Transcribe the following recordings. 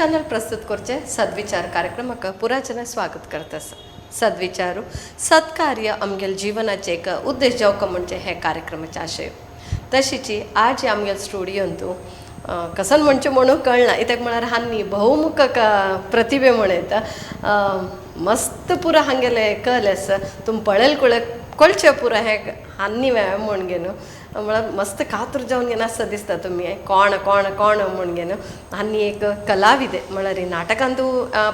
Channel प्रस्तुत करचे सद्विचार कार्यक्रमाक पुराचें स्वागत करता. सद्विचारू सत्कार्य आमगेल जीवनाचे एक उद्देश जावं म्हणजे हे कार्यक्रमाचे आशय. तशीची आज आमगेल स्टुडियोन तूं कसन म्हणचे म्हणून कळना इत्याक म्हळ्यार हांनी बहुमुख प्रतिभे म्हणयता मस्त पुरा हांगेले कल आसा. तुम पळयल कळचे पुरा हे हांनी म्हणगे न्हू म्हळ्यार मस्त कातूर जावन घेन आसता दिसता तुमी कोण कोण कोण म्हणगे न्हू. आनी एक कलाविदे म्हळ्यार नाटकांतू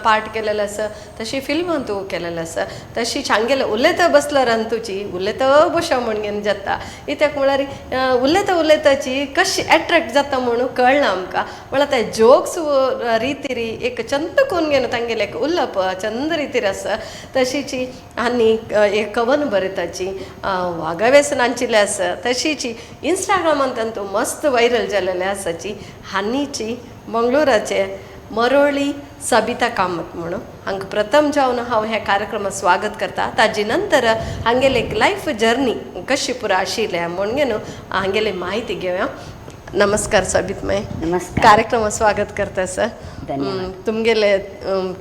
पार्ट केलेलो आसा, तशी फिल्मांतू केलेलो आसा, तशीच हांगेले उलयता बसला रांतूची उलयता बशा म्हणगेन जाता. इत्याक म्हळ्यार उलयता उलयताची कशी एट्रॅक्ट जाता म्हणून कळना आमकां. म्हळ्यार ते जोक्स रितीरी एक चंद करून घेवन तांगेले एक उल्लप चंद रितीर आसा. तशीची आनी एक कवन बरयताची वागावेसनांचिले आसा. तशीची इंस्टाग्रामांत तूं मस्त वायरल जालेले आसाची हांनीची मंगळुराचे मरोळी सबिता कामत म्हणून हांकां प्रथम जावन हांव ह्या कार्यक्रमात स्वागत करता. ताजे नंतर हांगेले एक लायफ जर्नी कशी पुरा आशिल्ले म्हणगे न्हू हांगेली माहिती घेवया. नमस्कार सबितमय. नमस्कार. कार्यक्रमात स्वागत करता सर. तुमगेले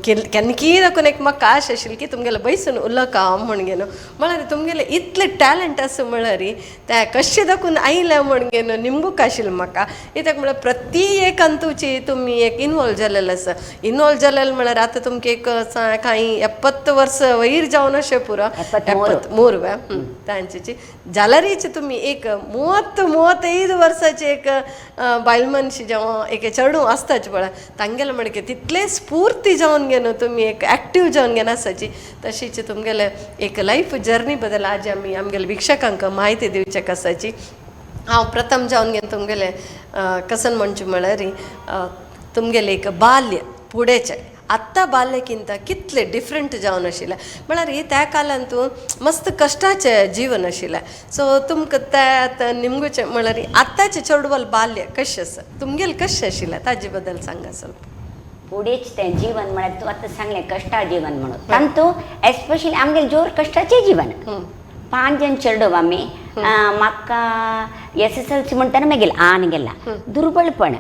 केन्ना की दाखोवन एक म्हाका आश आशिल्ली की तुमगेले बैसून उलोवका म्हणगे न्हू. म्हळ्यार तुमगेले इतले टॅलंट आसा म्हळ्यार ते कशें दाखोवन आयले म्हणगे न्हू निमबूक आशिल्लें म्हाका. इत्याक म्हळ्यार प्रती एक अंतूची तुमी एक इनवॉल्व जालेले आसा. इनवॉल्व जालेले म्हळ्यार आतां तुमकां एक कांय 70 वर्स वयर जावन अशें पुरो 73 तांची जाल्यारीच तुमी एक 35 वर्साची एक बायल मनशी जेव्हा एक चेडू आसताच पळय तांगेले म्हणके तितले स्फूर्ती जावन घेन तुमी एक एक्टीव जावन घेन आसाची. तशीच तुमगेले एक लायफ जर्नी बद्दल आज आमी आमगेले विक्षकांक म्हायती दिवचेक आसाची. हांव प्रथम जावन घेवन तुमगेले कसन म्हणचे म्हळ्यार तुमगेले एक बाल्य फुडेंचें आत्ता बाल्यकिंत कितले डिफरंट जावन आशिल्लें. म्हळ्यार त्या काळान तूं मस्त कश्टाचें जीवन आशिल्लें. सो तुमकां त्या निमगुचें म्हळ्यार आत्ताचें चेडवाल बाल्य कशें आसा तुमगेलें कशें आशिल्लें ताजे बद्दल सांगा ಸ್ವಲ್ಪ. फुडेंच तें जीवन म्हळ्यार तूं आतां सांगलें कश्टा जीवन म्हणून तांतू एस्पेशली आमगेलें जोर कश्टाचें जीवन. 5 जण चेडव आमी. म्हाका SSLC म्हणटना मागीर आन गेला दुर्बळपण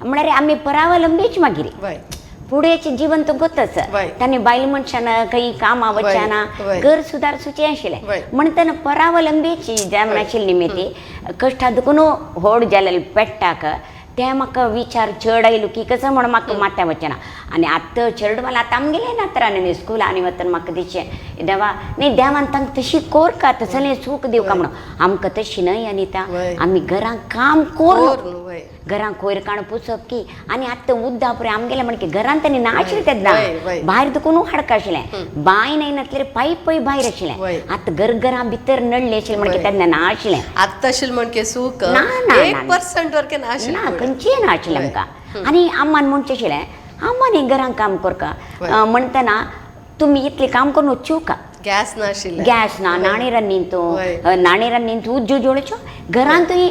म्हळ्यार आमी परावलंबीच मागीर फुडेंचें जीवन तो गोतच. तांणी बायल मनशान खंय कामां वचना घर सुदारसूचें आशिल्लें म्हणटना परावलंबीची जावन आशिल्ली न्ही ती कश्टा दुखून व्हड जालेले पेट्टाक तें म्हाका विचार चड आयलो की कसं म्हणून म्हाका माथ्या वचना. आनी आतां चेडवाल आतां आमगेले नातरांनी न्ही स्कुलांनी वतना म्हाका दिसचें देवा न्ही देवान तांकां तशी कोरका तसलें सूख दिवका म्हणून आमकां तशी न्हय अनिता आमी घरांत काम कोर घरां कोयर काण पुसप की. आनी आतां उद्दा पुरे आमगेले म्हणके घरांत आनी ना आशिल्लें तेन्ना भायर दुखून हाडका आशिल्लें बांय न्हय पायप पळय भायर आशिल्लें. आतां घरां भितर नळली आशिल्लें म्हणके तेन्ना ना आशिल्लें. आतां आशिल्लें म्हणके सूख 1% वरके ना आशिल्लें ना खंयचें ना आशिल्लें आमकां. आनी आम्मान म्हणचें आशिल्लें आम्मान ही घरांत काम करका म्हणटना तुमी इतलें काम करून वचूं गॅस ना आशिल्लें गॅस ना नाणेरान निंतू उज्जोळच्यो घरांतूय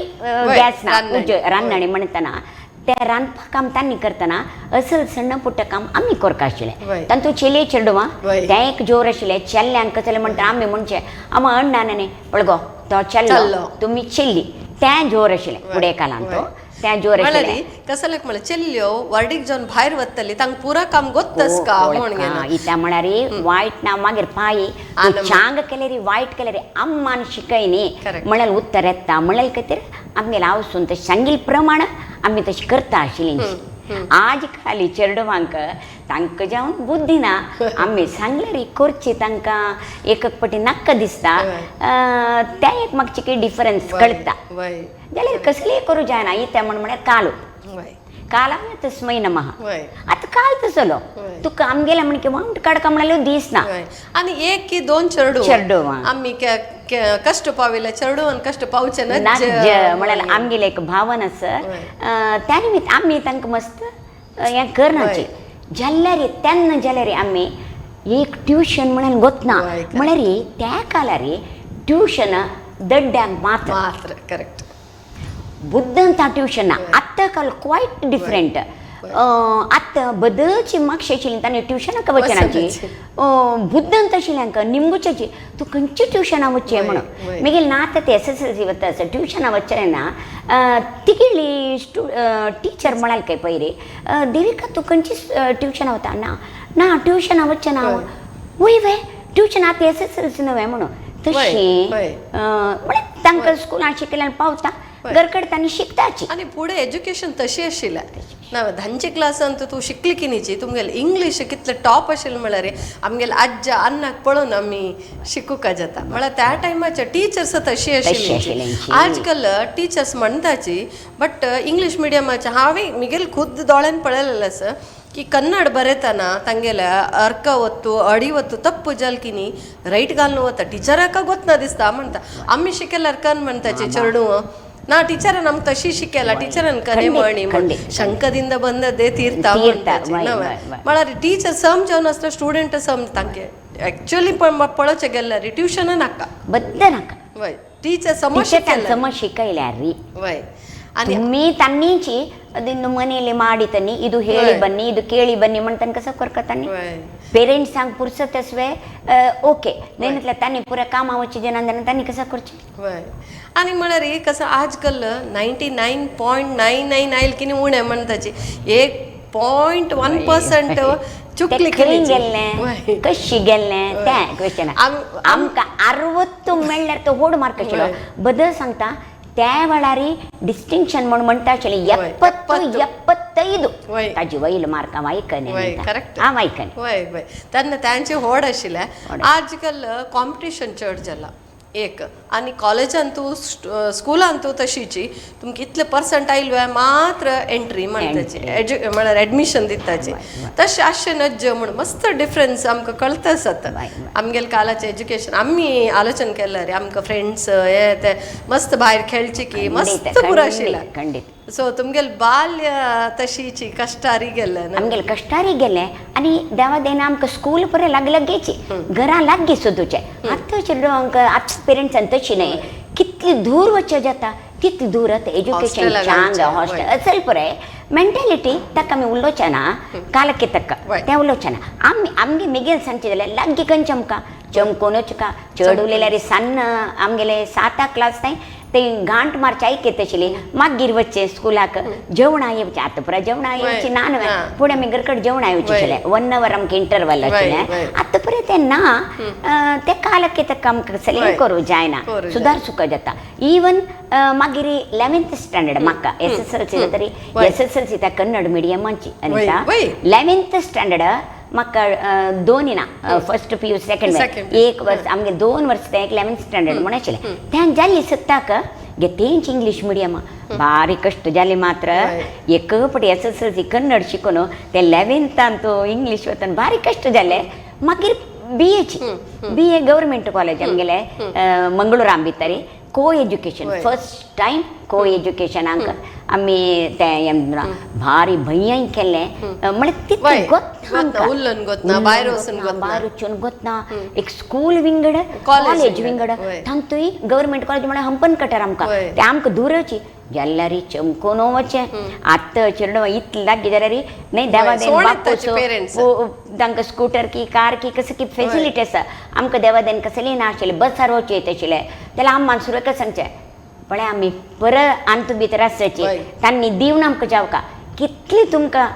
गॅस ना रांदणी म्हणटना तें रांदपाक काम तांणी करतना असल सण्ण पुट्ट काम आमी करता आशिल्लें. तांतू चेले चेडवां तें एक जोर आशिल्लें. चेल्ल्यांक कसलें म्हणटा आमी म्हणचें आमा अण्णाने पळगो तो चेल्लो तुमी चेल्ली तें जोर आशिल्लें फुडें काळान तो तें जोर आशिल्लें. कसलें म्हळ्यार चेल्ल्यो वर्डीक जावन भायर वतली तांकां पुरा काम गोत्तस का म्हणून इता म्हळ्यार वायट ना मागीर पायी चांग केले रे वायट केले रे आम्मान शिकय न्ही म्हळ्यार उत्तर येता म्हळ्यार खातीर आमगेले हावसून तशें सांगिल्ले प्रमाण आमी तशें करता आशिल्लीं. आज खाली चेडवांक तांकां जावन बुद्धी ना आमी सांगले रे करची तांकां एक पटी नाका दिसता तें एक म्हाका कितें डिफरन्स कळटा जाल्यार कसलीय करूं जायना. इतें म्हळ्यार कालो काला तस्मै नमः. आतां काल तसलो तुका आमगेले म्हणके वांट काडका म्हणालो दीस ना. आनी एक की 2 चेडू आमी कष्ट पाविल्ले चेडवान कष्ट पावचे ना म्हळ्यार आमगेले एक भावन आसा त्या निमित्त आमी तांकां मस्त हें करनाचें जाल्यार तेन्ना जाल्यार आमी एक ट्युशन म्हळ्यार गोतना म्हळ्यार त्या काळार ट्युशन दड्ड्यांक मात्र करेक्ट बुद्धांत ट्युशन ना. आतां काल क्वायट डिफरंट आतां बदलची म्हाका आशिल्ली ताणें ट्युशनाक वचनाची बुद्दंत आशिल्ल्यांक निंबूच्याची तूं खंयची ट्युशनां वचचें म्हणून मागीर ना आतां ते SSLC वता ट्युशनां वचचें ना तिगेली टीचर म्हणाल काय पयरे देविका तूं खंयची ट्युशनां वता ना ट्युशनां वचचें ना वय ट्युशन आतां SSLC नवें म्हणून तशी म्हळ्यार तांकां स्कुलान शिकल्यान पावता घरकड तांणी शिकताची आनी फुडें एज्युकेशन तशी आशिल्लें ना धांचे क्लासांत तूं शिकली की न्ही तुमगेलें इंग्लीश कितलें टॉप आशिल्लें म्हळ्यार आमगेले आज्या अन्नाक पळोवन आमी शिकूंक जाता म्हळ्यार त्या टायमाचे टिचर्स तशी आशिल्ली आजकाल टिचर्स म्हणटाची बट इंग्लीश मिडियमाचे हांवें म्हगेले खुद दोळ्यान पळयलेलें आसा की कन्नड बरयतना तांगेले अर्क वत्तू अडी वत्तू तप्पು जाल की न्ही रೈಟ್ घालून वता टिचराक गोतना दिसता म्हणटा आमी शिकेल्यार कन म्हणटाचे चेडू ನಾ ಟೀಚರ್ ನಮ್ಗೆ ತಶಿ ಶಿಕ್ಕೆಲ್ಲ ಟೀಚರನ್ ಕರೆ ಮಾಡಿ ಶಂಕದಿಂದ ಬಂದದ್ದೇ ತೀರ್ಥ म्हळ्यार टीचर समजवन आसता स्टुडंट समज तांके एक्चुअली पळोवचे गेल्यार ट्युशन नाका बद्द नाका वय टीचर समज शिकयल्यार ರೀ वय तुम्ही तन्नीची ಅದನ್ನು ಮನೆಯಲ್ಲಿ ಮಾಡಿ ತನ್ನಿ ಇದು ಹೇಳಿ ಬನ್ನಿ ಇದು ಕೇಳಿ ಬನ್ನಿ म्हणताना कसं करता तांनी पेरेंट्स सांग पुरसत असवे ओके नेनतल्या तांनी पुरा कामावची जनांदन तांनी कसं करचे वय आणि म्हळ्यार एक असं आजकाल 99.99 आयल की उणे म्हणताची 1.1% चुकली गेल्लें कशी गेल्लें तें क्वेश्चन आमकां 60 मेळ्ळ्यार तो होड मार्क आशिल्लो बदल सांगता त्या वेळार डिस्टिंक्शन म्हणून म्हणटा आशिल्लें 75 ताजी वयल मार्क हांव आयकन हांव आयकन वय वय तेन्ना तांचे होड आशिल्लें आजकाल कॉम्पिटिशन चड जाला एक आनी कॉलेजान तूं स्कुलान तूं तशीची तुमकां इतले पर्संट आयले मात्र एंट्री म्हणटाची म्हळ्यार एडमिशन दिताची तशें आसचें नज म्हणून मस्त डिफरन्स आमकां कळटा जाता आमगेले कालाचें एज्युकेशन आमी आलोचन केलें रे आमकां फ्रेंड्स हे ते मस्त भायर खेळची की मस्त पुरो आशिल्लें खंडीत सो तुमगेले बाल्य तशीची कश्टारी गेले आमगेले कश्टारी गेले आनी देवा देना आमकां स्कूल पुरे लागींची घरां लागीं सोदूचे आतां चिल्ड्रन आतां पेरेंट्सान तशी न्हय कितली दूर वचचें जाता तितली दूर एज्युकेशन चांग हॉस्टेल असेल पुरे मेंटेलिटी ताका आमी उलोवचें ना कालके ताका तें उलोवचें ना आमगे मेगेल सांगचें जाल्यार लागीं खंयचें आमकां चमकोनूच का चड उलयल्यार सन्न आमगेले 7 क्लास ताईं ते गांठ मारचे आयकत आशिल्ली मागीर वच्चें स्कुलाक जेवणां येवचें आतां पुरा जेवणां येवची ना न्हय फुडें आमी घरकड जेवणां येवचें आशिल्लें 1 hour आमकां इंटरवल आशिल्लें आतां पुरे तें ना तें कालके ताका आमकां सेलेक्ट करूं जायना सुदार सुख जाता इवन मागीर 11th स्टँडर्ड म्हाका SSLC तरी SSLC त्या कन्नड मिडियमाची आनी 11th स्टँडर्ड म्हाका दोनी ना फर्स्ट PU सेकंड एक वर्स आमगे 2 वर्स ते 11th स्टँडर्ड म्हण आशिल्लें त्यान जाली सत्ताक गे तेंच इंग्लीश मिडियमा भारी कश्ट जाले मात्र एक पटी SSLC कन्नड शिकून ते 11th तो इंग्लीश वतना भारी कश्ट जाले मागीर BA गव्हर्मेंट कॉलेज आमगेले मंगळूराम भितरी को एज्युकेशन फर्स्ट टायम को एज्युकेशनाक आमी तें भारी भंय केलें म्हळ्यार भायर वचून गोतना एक स्कूल विंगड कॉलेज विंगड तांतूय गव्हर्मेंट कॉलेज म्हळ्यार हंपन कटर आमकां तें आमकां दूरची जाल्यार चमकोन वचें आतां चिरडो इतलें लागीं जाल्यार न्हय देवा देन तांकां स्कूटर की कार की कसं की फेसिलिटी आसा आमकां देवा देन कसलीय ना आशिल्लें बसार वचचें येत आशिल्लें जाल्यार आम्मान सुरेख सांगचें पळय आमी परत आंत भितर आसची तांणी दिवन आमकां जावका कितली तुमकां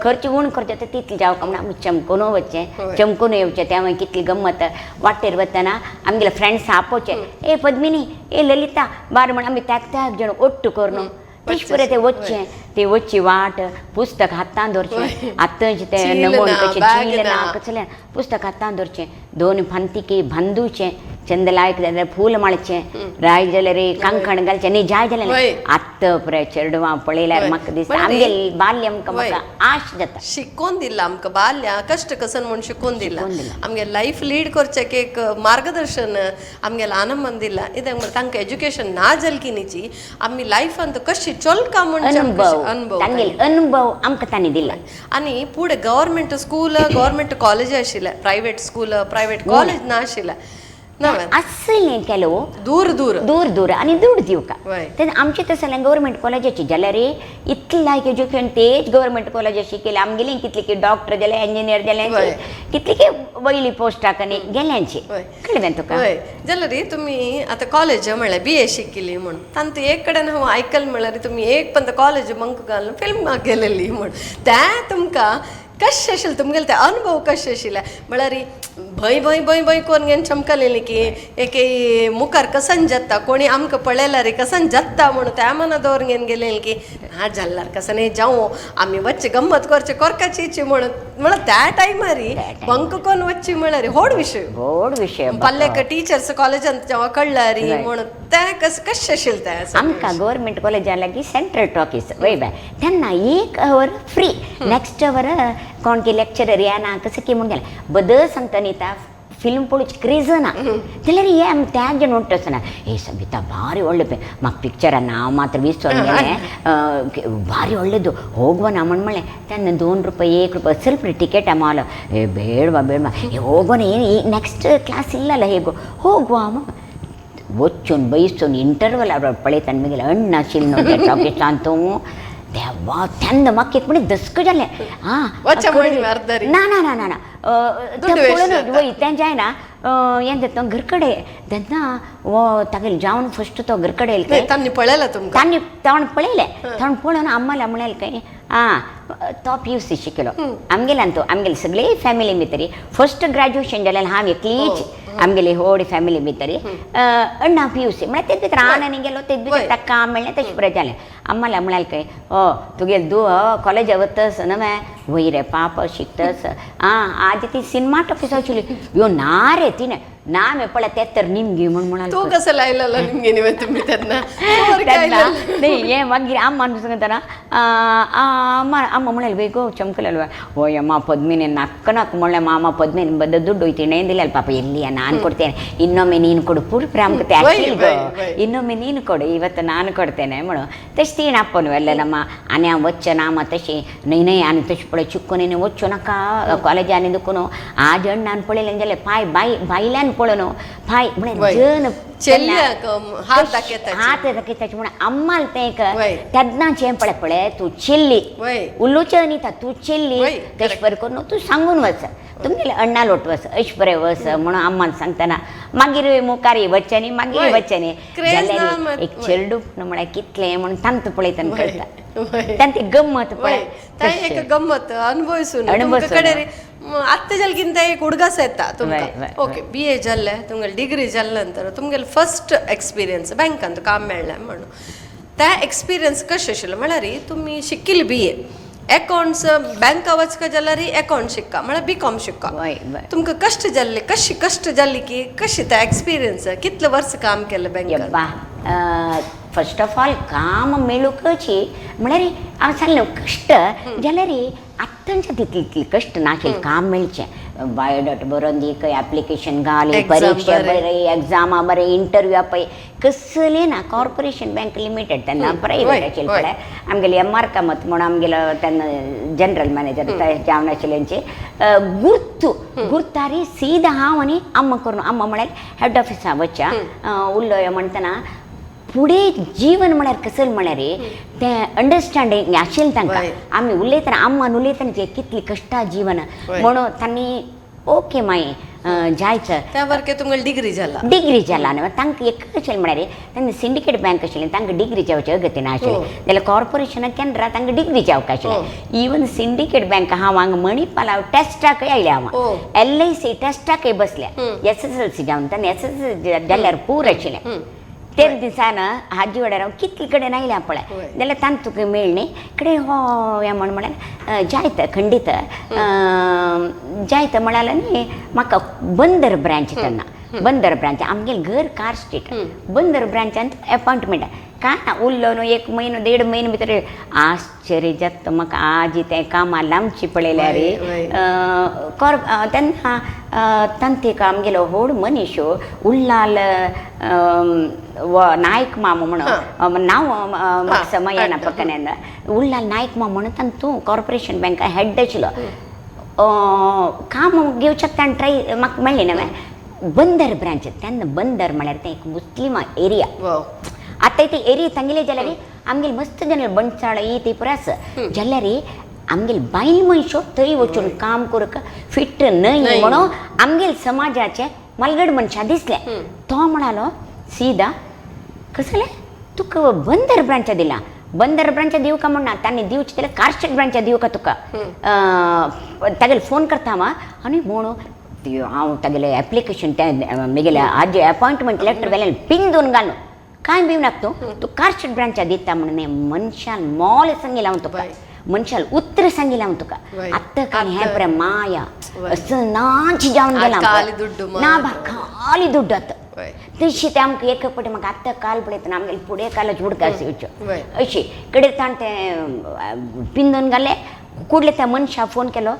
खर्च उण करचे ते तितले जावका म्हण आमी चमकोन वचचें चमकोन येवचें तें मागीर कितली गंमत वाटेर वतना आमगेले फ्रेंड्स आपोवचे ए पद्मिनी ए ललिता बार म्हण आमी त्याग जण ओट्ट करून तेच पुरे ते वचचें ते वचची वाट पुस्तक हातान धरचें आतांचे ते नमून कशें चिल्ले ना कसलें पुस्तक हातान धरचें 2 फांतिकी बांदूचें चंद लायक जाल्यार फूल माळचें राय जाल्यार कांकण घालचें न्ही जाय जाल्यार आतां पुरे चेडवां पळयल्यार म्हाका दिसता आमगेले बाल्य म्हाका आश जाता शिकोवन दिलां आमकां बाल्य कश्ट कसन म्हूण शिकोवन दिलां आमगे लायफ लीड करचें एक मार्गदर्शन आमगेलें आनंद दिलां कित्याक तांकां एज्युकेशन ना जालें की न्ही आमी लायफान कशी चलका म्हणचे अनुभव आमकां तांणी दिला आनी फुडें गव्हर्मेंट स्कूल गव्हर्मेंट कॉलेज आशिल्लें प्रायवेट स्कूल प्रायवेट कॉलेज ना आशिल्लें असले ಕೆಲವು दूर दूर दूर दूर आणि दूर दिवका वय. तर आमचे तसं गव्हर्मेंट कॉलेजाची जाल्यार रे इतला एज्युकेशन तेच गव्हर्मेंट कॉलेजाची केले आमगेली कितले की डॉक्टर जाले इंजिनियर जाल्यांचे कितले की वयली पोस्टाक आनी गेल्यांचे कळ्ळें तुका हय जाल्यार रे तुमी आतां कॉलेज म्हळ्यार BA शिकिल्ली म्हण तांत एक कडेन हांव आयकल म्हळ्यार तुमी एक पंत कॉलेज बंक घालून फिल्माक गेलेली म्हण तें तुमकां कशें आशिल्लें तुमगेले ते अनुभव कशे आशिल्ले म्हळ्यार भंय भंय भंय भंय करून घेवन चमकलेली की एक मुखार कसन जत्ता कोणी आमकां पळयल्यार कसन जत्ता म्हणून त्या मना दवरून घेवन गेलेली की हा जाल्ल्यार कसन जावं आमी वच्चे गंमत करचे कोरकाची इची म्हणून म्हळ्यार त्या टायमार बंक करून वच्ची म्हळ्यार व्हड विशय पल्लेक टिचर्स कॉलेजांत जेव्हा कळल्यार म्हणून तें कशें आशिल्लें तें आमकां गव्हर्मेंट कॉलेजान लागीं सेंट्रल टॉकीज वय बाय तेन्ना एक अवर फ्री नेक्स्ट अवर कोण की लेक्चरर येना कसं की म्हणून गेलें बदल सांगता न्ही ता फिल्म पळोवची क्रेज ना जाल्यार हे आमी त्या नोट आसना हे सबिता भारी व्हडलें पळय म्हाका पिक्चरान हांव मात्र विसरून गेलें भारी व्हडलें होगवन म्हणलें तेन्ना ₹2 1 ಸ್ವಲ್ಪ ಟಿಕೆಟ್ ಮಾಲ ಏ ಬೇಡವಾ ಏ ಹೋಗೋಣ ಏನು ನೆಕ್ಸ್ಟ್ ಕ್ಲಾಸ್ ಇಲ್ಲಲ್ಲ ಹೇಗೋ ಹೋಗುವ ಒಚ್ಚೊಂದು ಬೈಸೊಂದು ಇಂಟರ್ವಲ್ ಅವ್ರ ಪಳೇತಾನ ಮೇಲೆ ಹಣ್ಣು ಹಸಿಲ್ ನೋಡಿ ಟಾಕೀಸ್ ಅಂತೂ देवा थंड म्हाका एक म्हणजे दसक जालें ना ना ना ना ना वय तें जायना हें जाता घरकडे तेन्ना वो तागेलें जावन फस्ट तो घरकडे येयले तांणी पळयला तुमकां ताणें पळयलें ताणें पळोवन आम्हाला म्हणाले काय तो PUC शिकलो आमगेल्यान तो आमगेले सगळे फॅमिली भितर फस्ट ग्रॅज्युएशन जाल्यार हांव एकलीच आमगेली व्हड फॅमिली भितर अण्णा PUC म्हळ्यार ते भितर आनी गेलो ते भितर ताका काम मेळ्ळें तशें पुराय जालें आम्हाला म्हणाले काय तुगेले कॉलेज वतस न्हय वय रे पाप शिकतस आज ती सिनेमाटॉफिस आशिल्ली यो ना रे तिने ना मे पळय ते तर निमगे म्हणाले तू कसं लायलेलो निमगे न्ही तुमी तेन्ना न्ही हें मागीर आम्मा सांगतना ಅಮ್ಮ म्हणाले ಬೇಗ ಚಮಕಲಲ್ವ ಓಯಮ್ಮ ಪದ್ಮಿನಿ ನಕ್ಕ ಮೊಳ್ಳೆ ಮಾಮ ಪದ್ಮಿನಿ ಬದ್ದ ದುಡ್ಡು ಹೋಯ್ತು ನೇಂದಿಲ್ಲ ಪಾಪ ಎಲ್ಲಿ ನಾನು ಕೊಡ್ತೇನೆ ಇನ್ನೊಮ್ಮೆ ನೀನು ಕೊಡು ಪೂರ್ ಪ್ರಾಮುಖ್ಯತೆ ಇನ್ನೊಮ್ಮೆ ನೀನು ಕೊಡು ಇವತ್ತು ನಾನು ಕೊಡ್ತೇನೆ म्हणून तशी ती आपण वेल्ले ನಮ್ಮ आनी वच्च नाम तशी न्हय आनी तशी पळय चुक्कून वच्चो नाका कॉलेज आनी दुखून आज अण्णान पळयलें जाल्यार पाय बायल्यान पळोवन पाय म्हळ्यार जन हात दाखयताचे म्हण आम्हाला तें तेन्नाचें पळय तूं चिल्ली उल्लूचें न्ही तूं चिल्ली तशें बरें करून तूं सांगून वच तुमगेले अण्णा लोट वच अशें बरें वच म्हणून आम्मान सांगतना मागीर मुखार वच्चें न्ही मागीर वच्चें न्ही जाल्यार एक चेडूं म्हळ्यार कितलें म्हणून तांत पळयतना कळटा तांती गंमत पळय एक गंमत अनुभवसून आत्ता जाल्यागिंत एक ಹುಡುಗಸ येता तुमकां ओके BA जाल्लें तुमगेलें डिग्री जाल्ल्या नंतर तुमगेलें फस्ट एक्सपिरियन्स बँकांत काम मेळ्ळें म्हणून त्या एक्सपिरियन्स कशें आशिल्लो म्हळ्यार तुमी शिकिल्ली BA अकाउंट्स बँका वचका जाल्यार अकाउंट शिक्का म्हळ्यार BCom शिक्का तुमकां कश्ट जाल्ले कश्ट जाल्ली की कशी त्या एक्सपिरियन्स कितले वर्स काम केलें बँकांत फस्ट ऑफ ऑल काम मेळूकची म्हळ्यार हांव सांगलें कश्ट जाल्यार आत्तांच्या तितली कश्ट नाशिल्लें काम मेळचें बायोडाटा बरोवन दी खंय एप्लिकेशन घाल परीक्षा बरें एग्जामा बरें इंटरव्यू पळय कसलें ना कॉर्पोरेशन बँक लिमिटेड तेन्ना प्रायवेट आशिल्लें पळय आमगेले MR कामत म्हणून आमगेलो तेन्ना जनरल मॅनेजर जावन आशिल्ल्यांचे गुर्तारी सीदा हांव आनी अम्मा करून अम्मा म्हळ्यार हेड ऑफिसा वच्चा उरलो म्हणटना फुडें जीवन म्हळ्यार कसलें म्हळ्यार तें अंडरस्टँडींग आशिल्लें तांकां आमी उलयतना आम्मान उलयतना जें कितलें कश्टा जीवन म्हणून तांणी ओके मागीर जायचं त्या वरके तुमगेली डिग्री जाला न्हय तांकां एक आशिल्लें म्हळ्यार तेन्ना सिंडिकेट बँक आशिल्लें तांकां डिग्री जावचें अगत्य नाशिल्लें जाल्यार कॉर्पोरेशना केन्ना तांकां डिग्री जावंक आशिल्लें इवन सिंडिकेट बँक हांव हांगा मणिपाल टेस्टाकय आयलें हांव LIC टेस्टाकय बसल्या SSLC जावन तेन्ना SSLC जाल्यार पूर आशिल्लें तेच दिसान हाजी वाड्यार हांव कितले कडेन आयल्या पळय जाल्यार तांत तुका मेळ्ळी कडेन हो हें म्हळ्यार जायत खंडीत जायत म्हळ्यार न्ही म्हाका बंदर ब्रांच तेन्ना बंदर ब्रांच आमगेलें घर कार स्ट्रीट बंदर ब्रांचांत अपॉयंटमेंट काय ना उरलो न्हू 1 म्हयनो 1.5 म्हयनो भितर आश्चर्य जाता म्हाका आज तें कामां लांबची पळयल्यार तेन्ना तांतीक आमगेलो व्हड मनीस उल्लाल नायक मामा म्हणून नांव म्हाका समय येना पक्कनेंदा उल्लाल नायक मामा म्हणून तूं कॉर्पोरेशन बँका हेड आशिल्लो काम घेवच्याक ताणें ट्राय म्हाका मेळ्ळें न्हय बंदर ब्रांच त्यांना बंदर म्हळ्यार तें एक मुस्लिम एरिया वाव आतां ते एरिया तांगेले जाल्यार आमगेले मस्त जाल्यार बणसाळ ती पुरो आसा जाल्यार आमगेले बायल मनश्यो थंय वचून काम करूंक फिट न्हय म्हणून आमगेले समाजाचे मलगड मनशां दिसले तो म्हणालो सीदा कसले तुका बंदर ब्रांचा दिला बंदर ब्रांचा दिवका म्हणना तांणी दिवचे जाल्यार कार्स्टेट ब्रांचा दिवका तुका तागेले फोन करता हांव आनी म्हणून हांव तागेलें एप्लिकेशन म्हगेलें आज अपॉयंटमेंट लेटर वेल्यान पिन दोन घालून कांय भिवनाका तूं कार्स्टेट ब्रांचा दिता म्हणून मनशान मोल सांगिल्लें हांव तुका मनशाल उतर सांगिल्लें हांव तुका आतां काय हें पळय माया असं नाच जावन गेलां ना बा खाली दुड्ड आतां तशी ते आमकां एक पटी म्हाका आतां काल पळयतना आमगेले फुडें कालच उडकास येवच्यो अशी कडेन ताण तें पिन दोन घाले कुडले त्या मनशा फोन केलो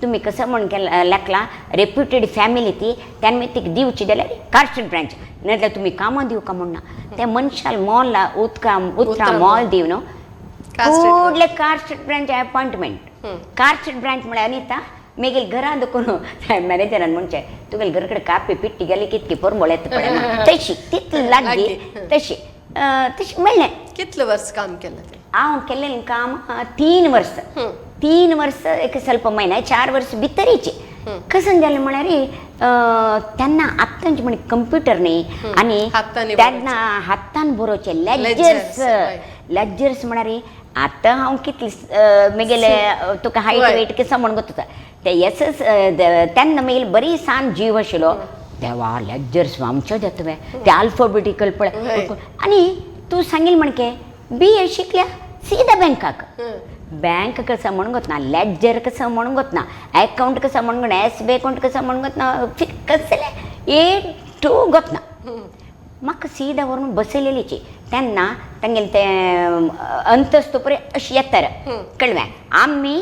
तुम्ही कसं म्हण केला लेखला रेप्युटेड फॅमिली ती त्यांनी तिका दिवची जाल्यार कार्स्टेट ब्रांच नाजाल्यार तुमी कामां दिवका म्हणना त्या मनशाल मॉलला उतरा मॉल दिवन कुडले कार्स्टेट ब्रांच अपॉयंटमेंट कार्स्टेट ब्रांच म्हळ्यार अनिता मेगेल घरा दुखून मॅनेजरान म्हणचे तुगेले घरा कडेन कापी पिट्टी गेली कितकी परमळ येता पळय तशी तितली लागली तशी तशी म्हणलें कितलें वर्स काम केलें तें हांव केल्लें काम 3 वर्स एक ಸ್ವಲ್ಪ महिना 4 वर्स भितरीचे कसं जालें म्हळ्यार तेन्ना आत्तांचे म्हणे कंप्युटर न्ही आनी तेन्ना हातान बरोवचे लेजर्स म्हळ्यार आतां हांव कितली म्हगेले तुका हायट वेट कसं म्हण गोत ते तेन्ना म्हगेली बरी सान जीव आशिल्लो देवा लेजर्स आमच्यो जातवे ते अल्फाबेटिकल पळय आनी तूं सांगिल्लें म्हणके BA शिकल्या सीदा बँकाक बैंक कसं म्हणून गोतना लेजर कसं म्हणून गोतना अकाउंट कसं म्हणून SB अकाउंट कसं म्हणून गोतना कसले A to गोतना म्हाका सीदा व्हरून बसयलेलीची तेन्ना तांगेले ते अंतस्तू पळय अशी येतार कळ्ळें आमी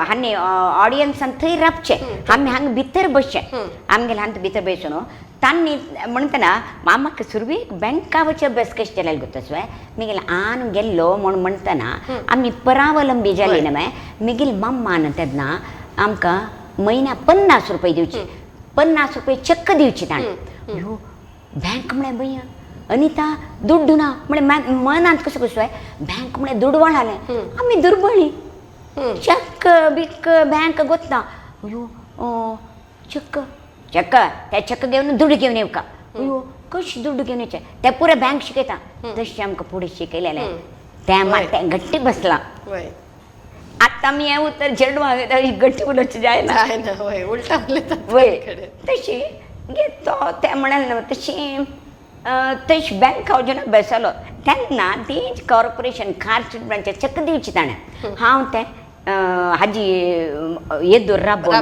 हांणी ऑडियन्सान थंय रावचे आमी हांगा भितर बसचे आमगेले हांगा भितर बसून तांणी म्हणटना म्हाका सुरवी बँकावचे अभ्यास कशें जाल्यार गोतस्वे म्हगेले आन गेल्लो म्हूण म्हणटना आमी परावलंबी जाली न्हय म्हगेली मम्मान तेन्ना आमकां म्हयन्या 50 रुपया दिवची 50 रुपया चक्क दिवची ताणें ह्यो बँक म्हळ्यार भैया अनिता दुड्डू ना म्हळ्यार मनांत कशें कसो बँक म्हळ्यार दुडवळ जालें आमी दुर्बळी चक्क बिक्क बँक गोतना अयो चक्क ते चक्क घेवन दुड्ड घेवन येवका अयो कशें दुड्ड घेवन येवचें ते पुरे बँक शिकयता तशें आमकां फुडें शिकयलेलें तें मात तें गट्टी बसलां आतां आमी हें उतर चेडवां गट्टी उलोवचें जायना उलटा वय तशी तो ते म्हणाले तशी तशी बँक हांव बसलो तेन्ना तीच कॉर्पोरेशन कार्स्टेट ब्रांच चक्क दिवची ताणें हांव तें हाजी येदूर राबोन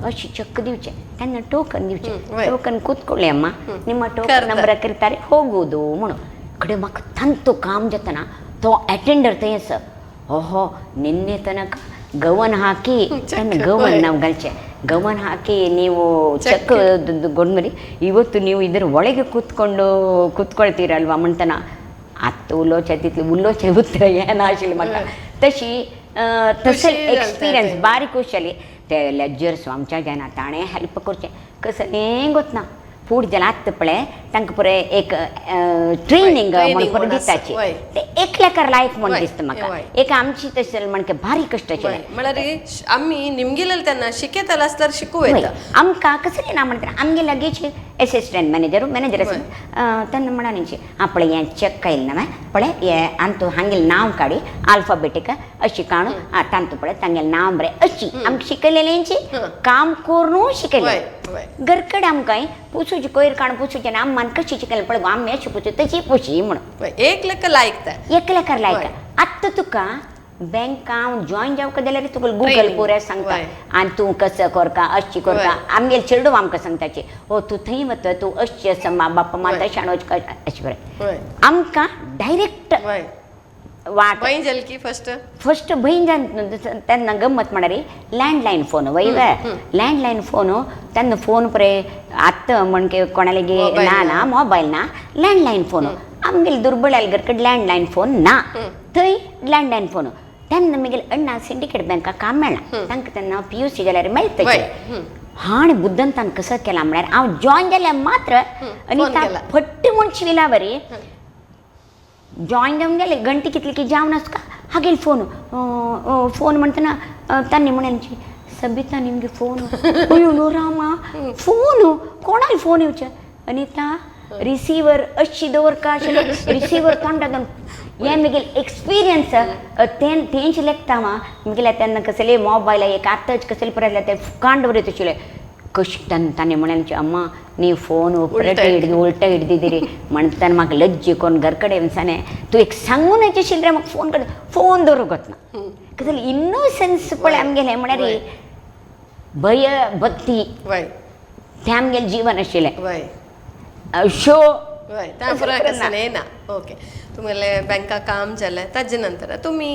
अशी चक्क दिवचें तेन्ना टोकन दिवचें टोकन ಕೂತ್ಕೊಳ್ಳಿ ಅಮ್ಮ ನಿಮ್ಮ ಟೋಕನ್ ನಂಬರ್ ಕರೀತಾರೆ ಹೋಗೋದು म्हणून ಕಡೆ म्हाका ತಂತು काम जातना तो अटेंडर थंय आसा ओहो ನಿನ್ನೆ ತನಕ ಗವನ್ ಹಾಕಿ ಗವನ್ ನಾವು ಗಲ್ಚೆ ಗಮನ ಹಾಕಿ ನೀವು ಚೆಕ್ ಗೊಂಡ್ಮರಿ ಇವತ್ತು ನೀವು ಇದರ ಒಳಗೆ ಕೂತ್ಕೊಳ್ತೀರಲ್ವಾ म्हणटना आत्ता उलोवचें तितलें उलोवचें उतर येनाशिल्लें म्हाका तशी तसले एक्सपिरियन्स बारीक उशेली ते लेजर्स आमच्या जेन्ना ताणें हेल्प करचें कसलें गोतना फूड जाल्यार आत्ता पळय तांकां पुरे एक ट्रेनिंग म्हण पुरो दिताची ते एकल्याकार लायक म्हण दिसता म्हाका एक आमची तशें म्हणके भारी कश्टाचें म्हळ्यार आमी निमगेलें तेन्ना शिकयताले आसल्यार शिकूं वयता आमकां कसलें ना म्हणटा आमगे लागींच असिस्टंट मॅनेजर तेन्ना म्हणालींची आं पळय हें चेक आयिल्लें न्हय पळय हें आनी तूं हांगेलें नांव काडी अल्फाबेटीक अशी काडून आं तांतू पळय तांगेलें नांव बरें अशी आमकां शिकयलेलींची काम करून शिकयलें घरकडेन आमकां पुसूची कोयर काडून पुसूचें ना आम्मान कशी शिकयलें पळय आमी अशी पुसू तशी पुशी म्हणून एक लेख लायक एक लेखार लायक आत्तां तुका बँकां जॉयन जावका जाल्यार तुका गुगल पुरे सांगता आनी तूं कसं करता अशी करता आमगेले चेडूं आमकां सांगताची ओ तूं थंय वता तूं अशी आसा मा बापा मा तशें आणोच अशें बरें आमकां डायरेक्ट वाट भंय जाली की फस्ट भंय तेन्ना गंमत म्हळ्यार लँडलायन फोन वय लँडलायन फोन तेन्ना फोन पळय आत्तां म्हणके कोणाले ना मोबायल ना लँडलायन फोन आमगेले दुर्बळ घरकडेन लँडलायन फोन ना थंय लँडलायन फोन तेन्ना म्हगेले अण्णा सिंडिकेट बँकाक काम मेळना तांकां तेन्ना PUC जाल्यार मेळटलें हाणे बुद्धंतान कसं केला म्हळ्यार हांव जॉइन जाल्यार मात्र अनिता केला. फट्ट म्हणची विला बरी जॉइन जावन गेले गंटी कितली की जावन आसका हागेल फोन म्हणटना तांणी म्हणाली सबिता निಮಗೆ ಫೋನು ಅಯ್ಯೋ ರಾಮ ಫೋನು कोणाल फोन येवचे अनिता रिसीवर अशी दवर का रिसीवर कांटा हें मुगेल एक्सपिरियन्स तेंच लेखता मुगेल्या तेन्ना कसले मोबायल एक आतांच कसले परत ते कांड बरें तशिले कष्टान ताणें म्हणाले अम्मा ನೀವು ಫೋನು ಉಲ್ಟಾ ಹಿಡ್ದಿದ್ದೀರಿ म्हणताना म्हाका लज्जे कोण घर कडेन साने तूं एक सांगून येशील रे म्हाका फोन कर फोन दवरूंक वचना कसले इनोसन्स पळय आमगेलें म्हळ्यार भय भक्ती तें आमगेलें जीवन आशिल्लें शो ना ओके तुमगेले बँका काम जालें ताजे नंतर तुमी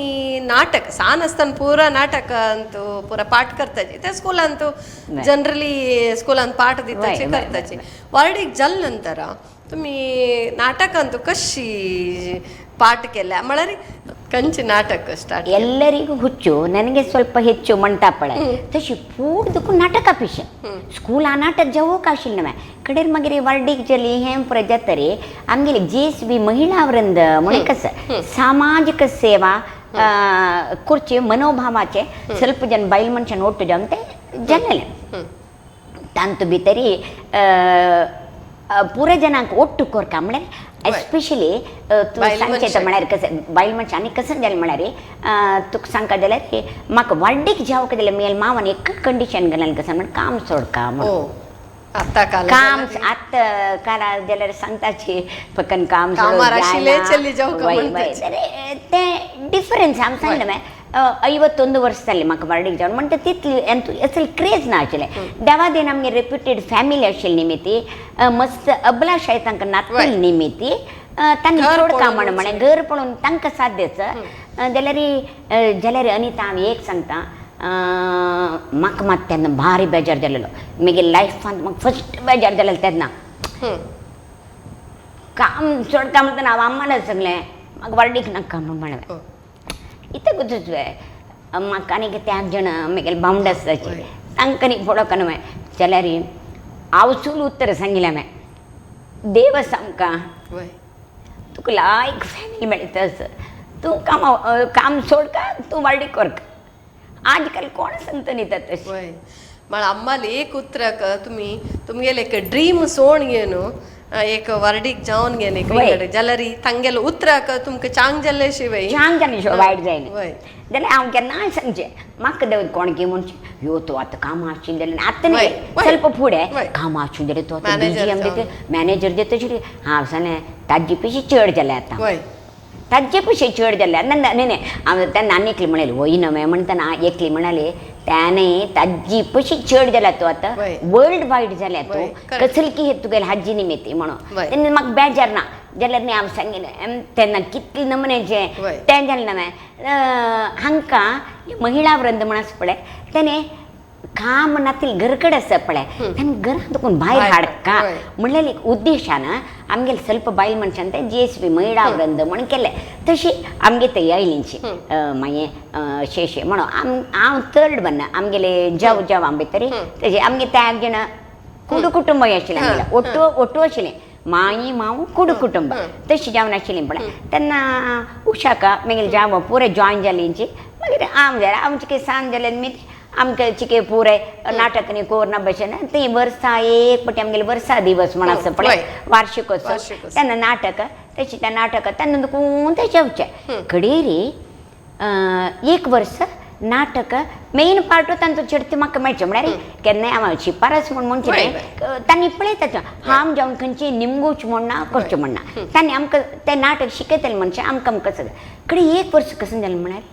नाटक सान आसतना पुरा नाटक अंतू पुरा पाठ करताची त्या स्कुलान तू जनरली स्कुलान पाठ दिताची करताची वर्डीक जाले नंतर तुमी नाटकांतू कशी ಪಾಠ ಕೆಲ್ಲ ಮಳರಿ ಕಂಚಿ ನಾಟಕ ಸ್ಟಾರ್ಟ್ ಎಲ್ಲರಿಗೂ ಹುಚ್ಚು ನನಗೆ ಸ್ವಲ್ಪ ಹೆಚ್ಚು ಮಂಟಾಪಳ तशी पूर्दकू नाटक पिश स्कूल आ नाटक जावोक आशिल्लें नवे कडेर मागीर वर्डीक जली हें प्रजातरी आमगेली JSB महिला वृंद म्हणून कसं सामाजिक सेवा कुर्ची मनोभावाचे ಸ್ವಲ್ಪ ಜನ ಬಯಲು ಮನುಷ್ಯನ ಒಟ್ಟು ಜಂತೆ ಜನಲೆ तांतू भितरी पुरा जनांक ಒಟ್ಟು कोरक म्हळ्यार एस्पेशली तूं सांगचें म्हळ्यार कशें बायल मनशां आनी कशें जालें म्हळ्यार तुका सांगता जाल्यार म्हाका वाड्डीक जेवक जाल्यार मेल मावान एक कंडिशन घालून कशें म्हण काम सोडका काम आतां काला जाल्यार सांगताची फकत काम तें डिफरन्स हांव सांगलें 51 वर्स जाली म्हाका वाड्डीक जावन म्हणटा तितली असली क्रेज ना आशिल्लें देवा देन आमगे रेप्युटेड फॅमिली आशिल्ली निमिती मस्त अबलाशाय तांकां नातली निमिती तांणी सोडका म्हणे घर पळोवन तांकां साध्यच जाल्यार अनिता हांव एक सांगता म्हाका मात तेन्ना भारी बेजार जालेलो म्हगे लायफान म्हाका फस्ट बेजार जालेलो तेन्ना काम सोडका म्हणटना हांव अम्माला सांगलें म्हाका वाड्डीक नाका म्हण इतलें गुजूच म्हाका आनीक ते 8 जाण म्हगेले बावंड आसताचे तांकां न्ही पळोवक न्हय जाल्यार हांव चूल उत्तर सांगिल्लें हांवें देव सामका तुका लायक फॅमिली मेळटास तूं काम सोडका तूं वाड्डीक कोरका आज काल कोण सांगता न्ही तशें म्हळ्यार अम्माली एक उतराक तुमगेले एक ड्रीम सोण घेवन एक वर्डीक जावन गेले जाल्यार तांगेले उतराक तुमकां चांग जाल्ले शिवाय वायट जायलें जाल्यार हांव केन्नाय सांगचें म्हाका देव कोण की म्हणचे ह्यो तूं आतां कामां आशिल्लें जाल्यार आतां न्ही ಸ್ವಲ್ಪ फुडें कामां आशिल्लें जाल्यार तूं आतां DGM दिता मॅनेजर दिता तशें हांव सांगलें ताजे पयशे चड जाले आतां ताजे पयशे चड जाले न्ही हांव तेन्ना आनीकली म्हणाली वय नवे म्हणटना एकली म्हणाली त्याने ताजी पयशे चड जाल्या तूं आतां वर्ल्ड वायड जाल्या तूं कसली की तुगेले हाजी निमिती म्हणून तेन्ना म्हाका बेजार ना जाल्यार न्ही हांव सांगिल्लें तेन्ना कितले नमुन्याचें तें जालें नवें हांकां महिला वृंद म्हण आसा पळय तेणे काम नातली घर कडेन आसा पळय ताणें घरांत दुखून भायर हाडका म्हणलें एक उद्देशान आमगेले ಸ್ವಲ್ಪ बायल मनशान तें JSB महिला वृंद म्हण केलें तशी आमगे ते आयलींची मागीर शेशे म्हणून हांव थर्ड बन्ना आमगेले जाव आम भितरी तेजे आमगे ते 8 जाण कुटुंब आशिल्लें आमगेलें ಒಟ್ಟು आशिल्लें माई माव कुटुंब तशी जावन आशिल्लीं पळय तेन्ना उशाका म्हगेले जाव पुरे जॉइन जालींची मागीर हांव जाल्यार आमचे सांज जाले निमित्त आमकां चिके पुरे नाटक न्ही कोरना भशेन ती वर्सा एक पटी आमगेले वर्सा दिवस म्हण आसा पळय वार्षिकोत्सव तेन्ना नाटक तशी त्या नाटक तेन्ना दुखून ते जेवचें कडेरी एक वर्स नाटक मेन पार्ट तांचो चेडती म्हाका मेळचें म्हळ्यार केन्नाय हांव शिफारस म्हूण म्हणचे तांणी पळयता हांव जावन खंयची निमगूच म्हणना करचें म्हणना तांणी आमकां तें नाटक शिकयतलें मनशां आमकां कडेन एक वर्स कशें जालें म्हळ्यार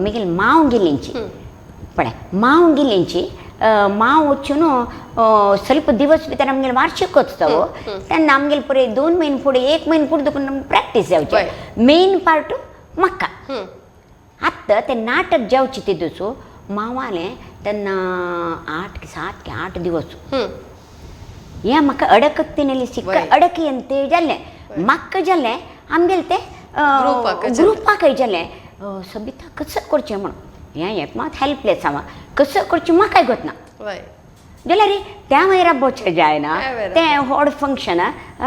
म्हगेली मांव गेलींची पळय मांव गेलींची मांव वचून ಸ್ವಲ್ಪ दिवस भितर आमगेले वार्षिकोत्सव तेन्ना आमगेले पुरे 2 म्हयने फुडें 1 म्हयने फुडें देखून प्रॅक्टीस जावचें मेन पार्ट म्हाका आतां तें नाटक जावचें ते दिवस मांवालें तेन्ना 7 दिवस हें म्हाका अडकत तिनेली सिक्क अडकी ते जाल्लें म्हाका जाल्लें आमगेलें तें ग्रुपाकय जाल्लें सबिता कसं करचें म्हणून हें मात हेल्पलेस हांव कसं करचें म्हाकाय गोतना जाल्यार त्या मागीर राबोवचें जायना बरोबर. तें व्हड फंक्शन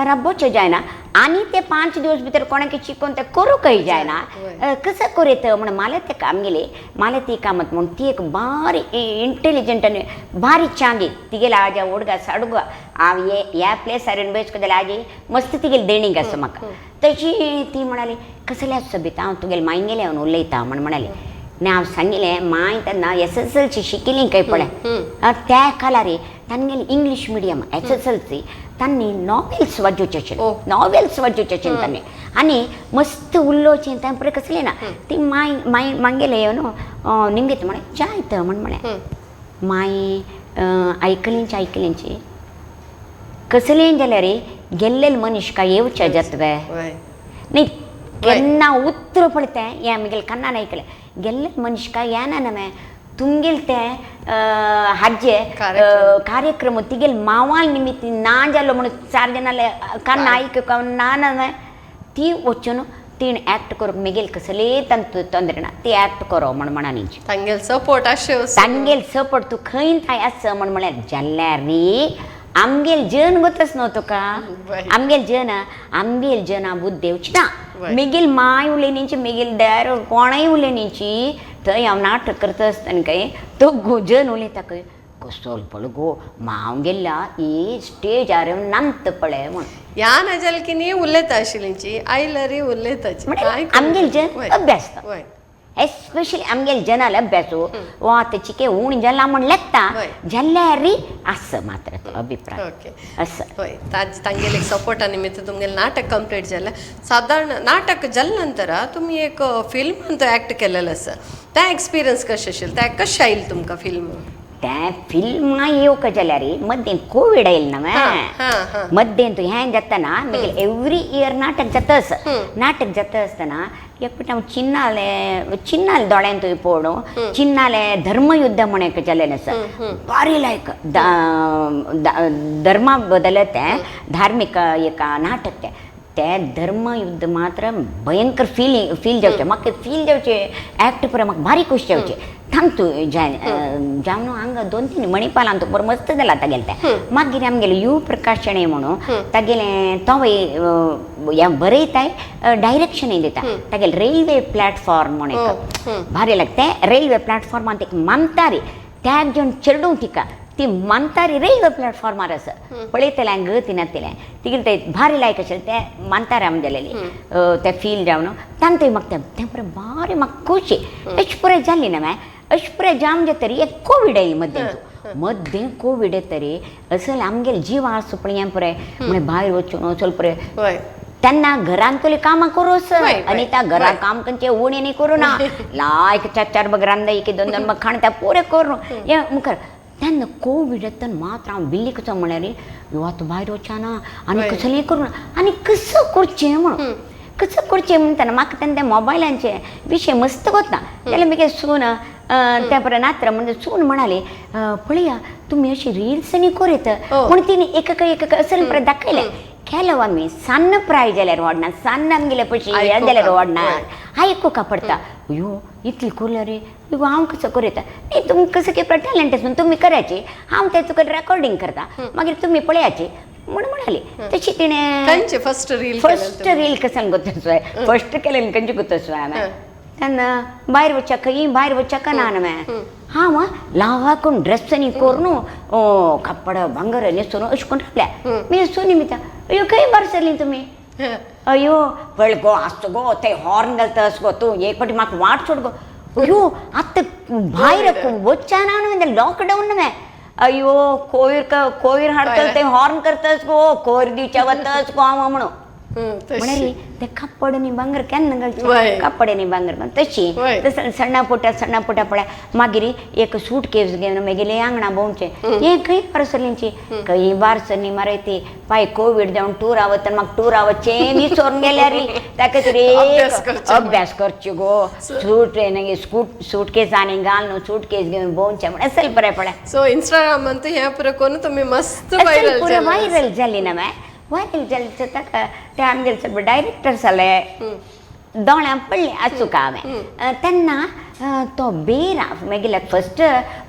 राबोवचें जायना आनी ते 5 दिवस भितर कोणाक चिकोन तें करूंकय जायना वय. कसं करीत म्हण माले तेका आमगेली माले ती कामत म्हूण ती एक बारी इंटेलिजंट आनी बारी चांगी तिगेले आजा हुडगा साडगा हांव ह्या प्लेसार बेसको जाल्यार आजी मस्त तिगेली देणीक आसा म्हाका तशी ती म्हणाली कसले सोबीत हांव तुगेले मायंगेले हांव उलयता म्हण म्हणाली आनी हांव सांगिलें माय तेन्ना SSLC शिकिल्ली खंय पळय त्या कालार तांगेली इंग्लीश मिडियम SSLC तांणी नॉवेल्स वाजोवचें नॉवेल्स वाजोवचें तांणी आनी मस्त उलोवचें तें पळय कसलें ना ती माय मांगेले न्हू निंगेत म्हणे जायत म्हणे माय आयकलेंची कसलें जाल्यार गेल्लेले मनीस काय येवचें जातवे न्ही केन्ना उतर पडते हें आमगेले कन्नान आयकलें गेल्ले मनीस काय येना नवे तुमगेल तें हाजे कार्यक्रम तिगेल मावाल निमित्त ना जालो म्हणून 4 जाणांले कन्न आयक ना नवे ती वचून तीन एक्ट करूंक मेगेल कसले तंत्र ना ती एक्ट करो म्हण म्हणाली तांगेल सपोर्ट अशें तांगेल सपोर्ट तूं खंय थाय आसा म्हण म्हळ्यार जाल्यार रे आमगेल जन गोतच न्हू तुका आमगेल जन बुद्ध देवची ना मेगेल माय उलयनीची मेगेल दार कोणय उलयनीची थंय हांव नाटक करता आसतना काय तो जन उलयता खंय कसोल पळ गो मांव गेला ही स्टेजार नांत पळय म्हण ह्या नाजाल की नी उलयता आशिल्लींची आयलरी उलयताची आमगेल जन अभ्यास एस्पेशली आमगेल जनाल अभ्यास वो आतां चिके उण जाला म्हण लेखता जाल्यार आसा मात्र तो अभिप्राय ओके आसा होय तांगेले सपोर्टा निमित्त तुमगेलें नाटक कंप्लीट जालें साधारण नाटक जाल्या नंतर तुमी एक फिल्मान तो एक्ट केलेलो आसा त्या एक्सपिरियन्स कशें आशिल्लो त्या कशें आयलें तुमकां फिल्म त्या फिल्मा येवक जाल्यार मध्यें कोविड आयलें ना मध्यें तूं हें जातना मागीर एवरी इयर नाटक जाता आसतना एकपट हांव चिन्नाले दोळ्यान थंय पळोवन चिन्नाले धर्मयुद्ध म्हण एक जाल्लें आसा बारी लायक धर्मा बद्दल तें धार्मीक एक नाटक तें धर्मयुद्ध मात्र भयंकर फील जावचें म्हाका फील जावचें एक्ट पळय म्हाका बारी खूश जावचें थांब तूं जावन हांगा 2-3 मणिपालान तूं बरो मस्त जाला तागेलें तें मागीर आमगेलें यू प्रकाश शेणे म्हणून तागेलें तो हें बरयताय डायरेक्शनय दिता तागेलें रेल्वे प्लॅटफॉर्म म्हण एक भारी लाग तें रेल्वे प्लॅटफॉर्मान एक मानतारी त्या घेवन चेडूं तिका ती मानतारी रेल्वे प्लॅटफॉर्मार आसा पळयतलें हांवें तिनातलें तिगेलें तें भारी लायक आशिल्लें तें मानताराम जालेली तें फील जावन तांतय म्हाका तें पळय बारी म्हाका खुशी अशें पुराय जाल्ली ना अशें पुराय जाम जातरी एक कोविड आयली मध्यें कोविड येतरी असल आमगेले जीव आसा पळय हें पुराय म्हळ्यार भायर वचून असल पुराय तेन्ना घरान तोली कामां करूस आनी त्या घरा काम खंयचे उणें करूं ना लायक 4 बग रांदता एक 2 बग खाणता पुरे करूं हें मुखार तेन्ना कोविड येतना मात्र हांव बिल्लीक वचों म्हळ्यार ह्यो आतां भायर वचना आनी कसलें करूं ना आनी कसं करचें म्हणून कसं करचें म्हणटना म्हाका तेन्ना त्या मोबायलांचे विशय मस्त कोत्ता जाल्यार म्हगे सून त्या पळय नात्र म्हणजे सून म्हणाली पळया तुमी अशी रिल्स आनी करीत म्हूण तिणें एक असल परत दाखयलें केलो आमी सान्न प्राय जाल्यार व्हडना सान्न आमगेले पयशे हे जाल्यार व्हडना आयकूंक पडटा अयो इतली करल्या रे हांव कसो करयता न्ही तुमी कसं के टॅलंट आसून तुमी करायची हांव तें तुका रेकॉर्डिंग करता मागीर तुमी पळयाची म्हण म्हणाली तशी तिणें फस्ट रील कसान गोतसोय फस्ट केलें खंयचे गोतसोय हांवें तेन्ना भायर वच्चाका ना हांवें हांव लावाकून ड्रेस आनी करून कापड भांगर न्हेसून अशें करून रावल्या मी सुनी मिता अयो खंय भायर सरली तुमी अयो पळय गो आसता गो ते हॉर्न घालतास गो तूं एक फावटी म्हाका वाट सोड गो अयो आतां भायर वच्चा ना न्हू लॉकडावन न्हू अयो कोयर हाडतलो ते हॉर्न करतास गो कोयर दिवच्या वतास गो हांव म्हणून म्हणाली ते कापड न्ही भांगर केन्ना घालचे कापड न्ही भांगर तशी तसं सण्णा पोटा पळय मागीर एक सूट केस घेवन मागेली आंगणा भोंवचें हें खंय बार सरलींची खंय बार सरली मरे ती पाय कोविड जावन टूर आवत म्हाका टूर आवतचें विसरून गेल्यार ताका तरी अभ्यास करचे गो सूट केस आनी घाल न्हू सूट केस घेवन भोंवचें म्हण असल बरें पळय सो इंस्टाग्रामान हें पुरो करून तुमी मस्त वायरल जाली ना वायरल जाली ताका ते आमगेले सगळे डायरेक्टर जाले दोळ्या पडले अचूक हांवें तेन्ना तो बेरा मागीर फस्ट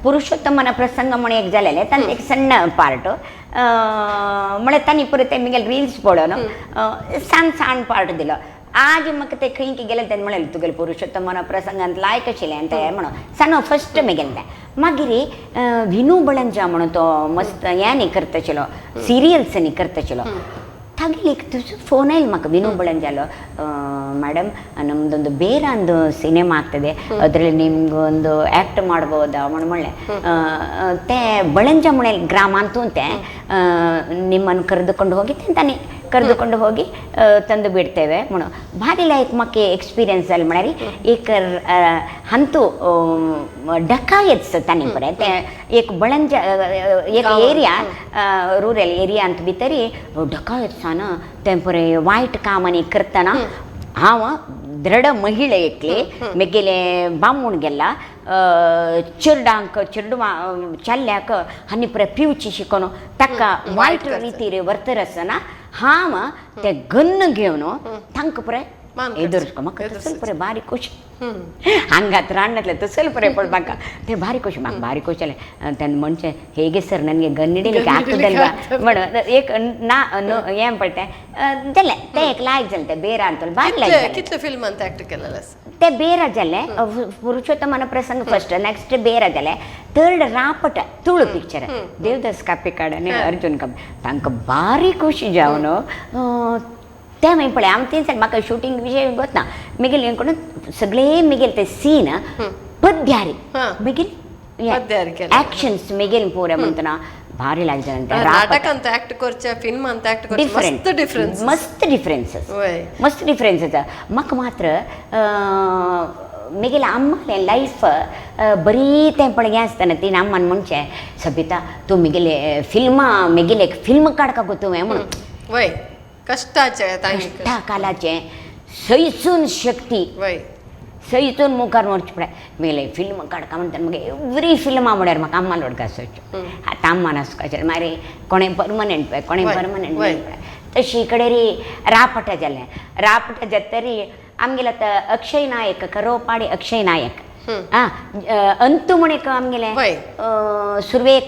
पुरुषोत्तमन प्रसंग म्हणून एक जालेले तांचे एक सण्ण पार्ट म्हळ्यार तांणी परत ते मागीर रिल्स पळोवन सान पार्ट दिलो आज म्हाका ते खंय गेले तेन्ना म्हळें तुगेले पुरुषोत्तमन प्रसंगांत लायक आशिल्लें तें म्हणून सान फस्ट मागीर तें मागीर विनू बळंजा म्हणून तो मस्त हें न्ही करताशिल्लो सिरियल्स न्ही करताशिल्लो तागेले ಫೋನ್ ಆಯ್ತು ಮಕ್ಕ ವಿನೂ ಬಳಂಜಾಲು ಮೇಡಮ್ ನಮ್ಮದೊಂದು ಬೇರೊಂದು ಸಿನಿಮಾ ಆಗ್ತದೆ ಅದರಲ್ಲಿ ನಿಮ್ಗೊಂದು ಆ್ಯಕ್ಟ್ ಮಾಡ್ಬೋದಾ ಮಣ್ಣೆ ತೇ ಬಳಂಜ ಮಣೆಯಲ್ಲಿ ಗ್ರಾಮ ಅಂತೂ ಅಂತೆ ನಿಮ್ಮನ್ನು ಕರೆದುಕೊಂಡು ಹೋಗಿ ತಾನೆ ಕರೆದುಕೊಂಡು ಹೋಗಿ ತಂದು ಬಿಡ್ತೇವೆ ಮಣ್ಣು ಭಾರಿ ಲೈಕ್ ಮಕ್ಕೆ ಎಕ್ಸ್ಪೀರಿಯನ್ಸ್ ಅಲ್ಲಿ ಮಾಡರಿ ಏಕ ಹಂತೂ ಡಕಾಯತ್ಸ್ ತಾನೆ ಬರೆ एक बळंज एक एरिया रूरल एरिया ಅಂತ भितरी डकायत्सान तें पळय वायट काम आनी करतना हांव दृढ महिळे एकली मेगेले बामूण चिरडांक चिरडवा चल्ल्याक आनी पळय पिवची शिकोन ताका वायट रितीर वर्तरसना हांव ते गन्न घेवन तांकां पळय ಎದುರಿಸ್ಕೊ ಮಕ್ಕ ಸ್ವಲ್ಪ ಭಾರಿ ಖುಷಿ ಹಂಗತ್ರ ಅಣ್ಣತ್ಲೆ ಸ್ವಲ್ಪ ಪಡ್ ಮಕ್ಕ ते ಭಾರಿ ಖುಷಿ ಮಕ್ಕ ಭಾರಿ ಖುಷಿಯಲ್ಲ ತನ್ನ ಮನುಷ್ಯ ಹೇಗೆ ಸರ್ ನನಗೆ ಗನ್ನಿಡಿಲಿಕ್ಕೆ ಆಗ್ತದಲ್ವಾ ಮೇಡ ಏಕ್ ನಾ ಏನ್ ಪಡ್ತೆ ಜಲ್ಲೆ ते एक लायक जलते बेरा ಅಂತಲ್ಲ ಭಾರಿ लायक कितले फिल्म ಅಂತ ಆಕ್ಟ್ केलेले ते बेरा जल्ले पुरुषोत्तमन प्रसंग फर्स्ट नेक्स्ट बेरा जल्ले थर्ड रापट तुळू पिक्चर देवदास कापेकाड आणि अर्जुन कप तांकां भारी खुशी जावन त्या मागीर पळय हांव तें म्हाका शुटींग विशय गोतना मागीर हें करून सगळे मागीर ते सीन पद्यारी मागीर एक्शन्स मागीर पळय म्हणटना भारी लागलें नाटक ಅಂತ ಆಕ್ಟ್ करचे फिल्म ಅಂತ ಆಕ್ಟ್ करचे मस्त डिफरन्सेस म्हाका मात्र मागीर आम्माले लायफ बरी तें पळय हें आसतना ती आम्मान म्हणचे सबिता तूं मागीर फिल्मां मागीर एक फिल्म काडका गो तुवें म्हणून वय कष्टाचे कालाचे सैसून शक्ती सैसून मुखार मोरचे पळय मेले फिल्म काडका म्हणटा मागीर एवरी फिल्मा म्हळ्यार म्हाका अम्मा लोड घासोच्यो आतां अम्मान आसपाचें मागीर कोणें परमनंट पळय कोणें परमनंट पळय तशी कडेन री रापटा जालें रापटा जातरी आमगेले आतां अक्षय नायक करोपाडी अक्षय नायक अंतू म्हण एक आमगेले सुरवे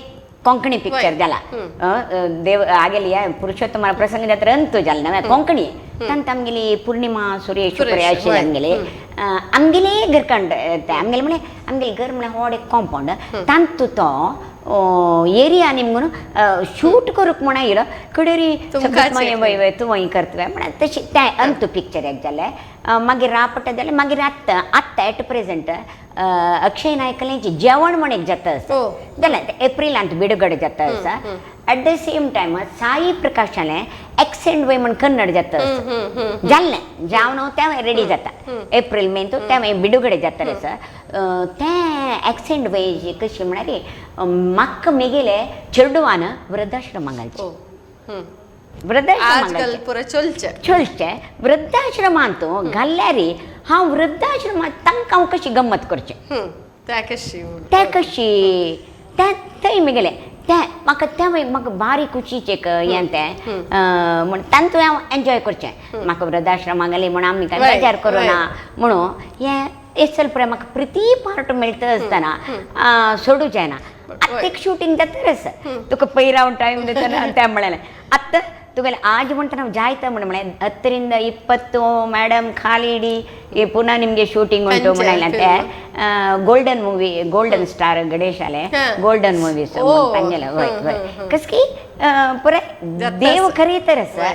कोंकणी पिक्चर जाला देव आगेली पुरुषोत्तम प्रसंग जात्र अंतू जाला नव्या कोंकणी तांत आमगेली पूर्णिमा सुरेश शुक्र आशिल्ले आमगेले घरकंड आमगेले म्हळ्यार आमगेले घर म्हळ्यार व्हड एक कॉम्पाउंड तांतू तो एरिया निमगून शूट करूंक म्हण येयलो कडेरी वय तूं वय करतले म्हण तशी तें अंतू पिक्चर एक जालें मागीर रापट जालें मागीर आत्तां एट प्रेझेंट अक्षय नायकलेंचें जेवण म्हण एक जाता आसा जालें एप्रिलांत बिडगडे जाता आसा at the same time Sai प्रकाशालें एक्सेंट वय म्हण कन्नड जाता आसा जाल्लें जेवण तें रेडी जाता एप्रील मे तो तें बिडगडे जाता आसा तें एक्सेंट वय कशी म्हळ्यार म्हाका मेगेले चेडवान वृद्धाश्रमाक घालचे आजकाल पुरा चलचे वृद्धाश्रमांत घाल्ल्यार हांव वृद्धाश्रमांत तांकां हांव कशी गंमत करचें तें कशी थंय मेगेलें तें म्हाका तें म्हाका बारी खुशीचें हें तें म्हण तांतूय हांव एन्जॉय करचें म्हाका वृद्धाश्रमाक घाली म्हण आमी कांय बेजार करूना म्हणून हें एसल पळय म्हाका प्रती पार्ट मेळटा आसतना सोडूं जायना आतां एक शूटिंग जाता आसा तुका पयरावन टायम दितना तें म्हळें आतां तुगेलें आज म्हणटा हांव जायता म्हळें 10 20 मॅडम खाली इडी पुना निमगे शूटिंग उंटು म्हळें तें golden movie golden star Ganesh आले गोल्डन मूवीज तांगेले वय कसकी पुराय देव करीतर आसा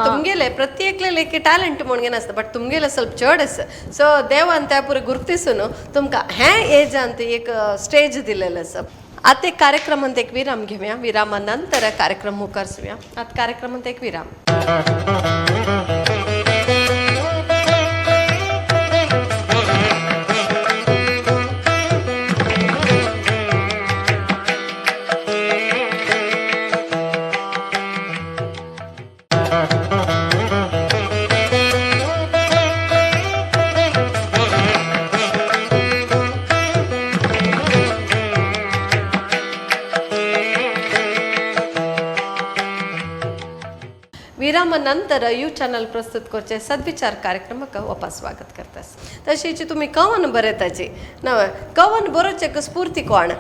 तुमगेले प्रत्येकले टॅलेंट म्हणून आसता बट तुमगेले ಸ್ವಲ್ಪ चड आसा सो देव ಅಂತ पुरे गुर्तिसून तुमकां हे एज ಅಂತ एक स्टेज दिलेलं आसा आता एक कार्यक्रमांत एक विराम घेऊया विरामानंतर कार्यक्रम मुखारसूया आता कार्यक्रमांत एक विराम विरामानंतर यू चॅनल प्रस्तुत करचे सद्विचार कार्यक्रमाक वापस स्वागत करतास. तशीची तुम्ही कवन बरयताची नव कवन बरोवचे स्फूर्ती कोण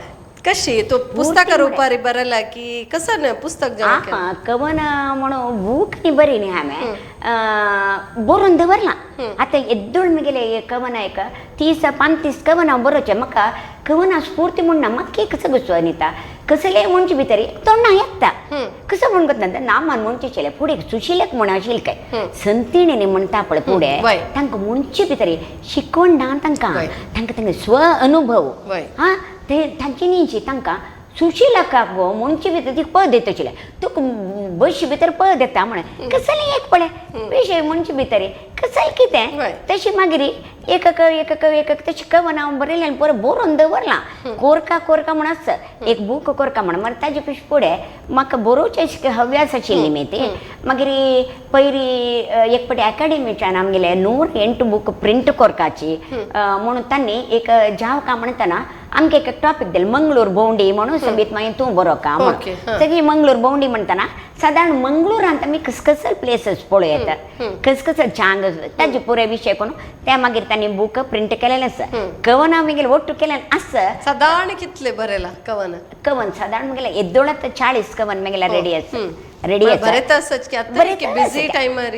कशी तो पुस्तक रुपारी बरला की कसं न पुस्तक जेव्हा कवन म्हणून बूक नी बरी न्ही हांवें बरोवन दवरला. आतां येद्दोळ मुगेले कवन एक 30-35 कवनां बरोवचे म्हाका कवनां स्फूर्ती म्हणना म्हाका कसं गो अनिता कसले म्हणचे भितर तोंडां येता कसं म्हण करता नामान म्हणचे फुडें सुशिलेक म्हण आशिल्ले काय संतीणेनी म्हणटा पळय फुडें तांकां म्हणचे भितर शिकवण ना तांकां स्व अनुभव हा ते तांची न्ही तांकां सुशिलाका गो म्हणचे भितर ती पद येतशिले तुका बशी भितर पद येता म्हण कसले एक पळय विशय म्हणचे भितर कसले कितें तशी मागीर एक तशी कवन हांव बरयलें आनी परत बरोवन दवरलां कोरका म्हण आसता एक बूक कोरका म्हण मागीर ताजे पेश फुडें म्हाका बरोवचें हव्यास आशिल्ली न्ही ती मागीर पयरी एक फावटी एकाडेमीच्यान आमगेले 108 बूक प्रिंट कोरकाची म्हणून तांणी एक जावका म्हणटना आमकां एक टॉपीक दिलें मंगळूर भोंवडी म्हणून सगळीत मागीर तूं बरोवका म्हणून सगळी मंगळूर भोंवडी म्हणटना सादारण मंगळूरांत आमी कसकसल प्लेसीस पळयतात कसकसल चांग ताजे पुरे विशय करून ते मागीर तांणी बूक प्रिंट केलेले आसा कवनां मागीर ओट्टू केलें आसा सादारण कितले बरयला कवन सादारण म्हगेलें येद्दोळात 40 कवन म्हगेल्यार रेडी आसा रेडी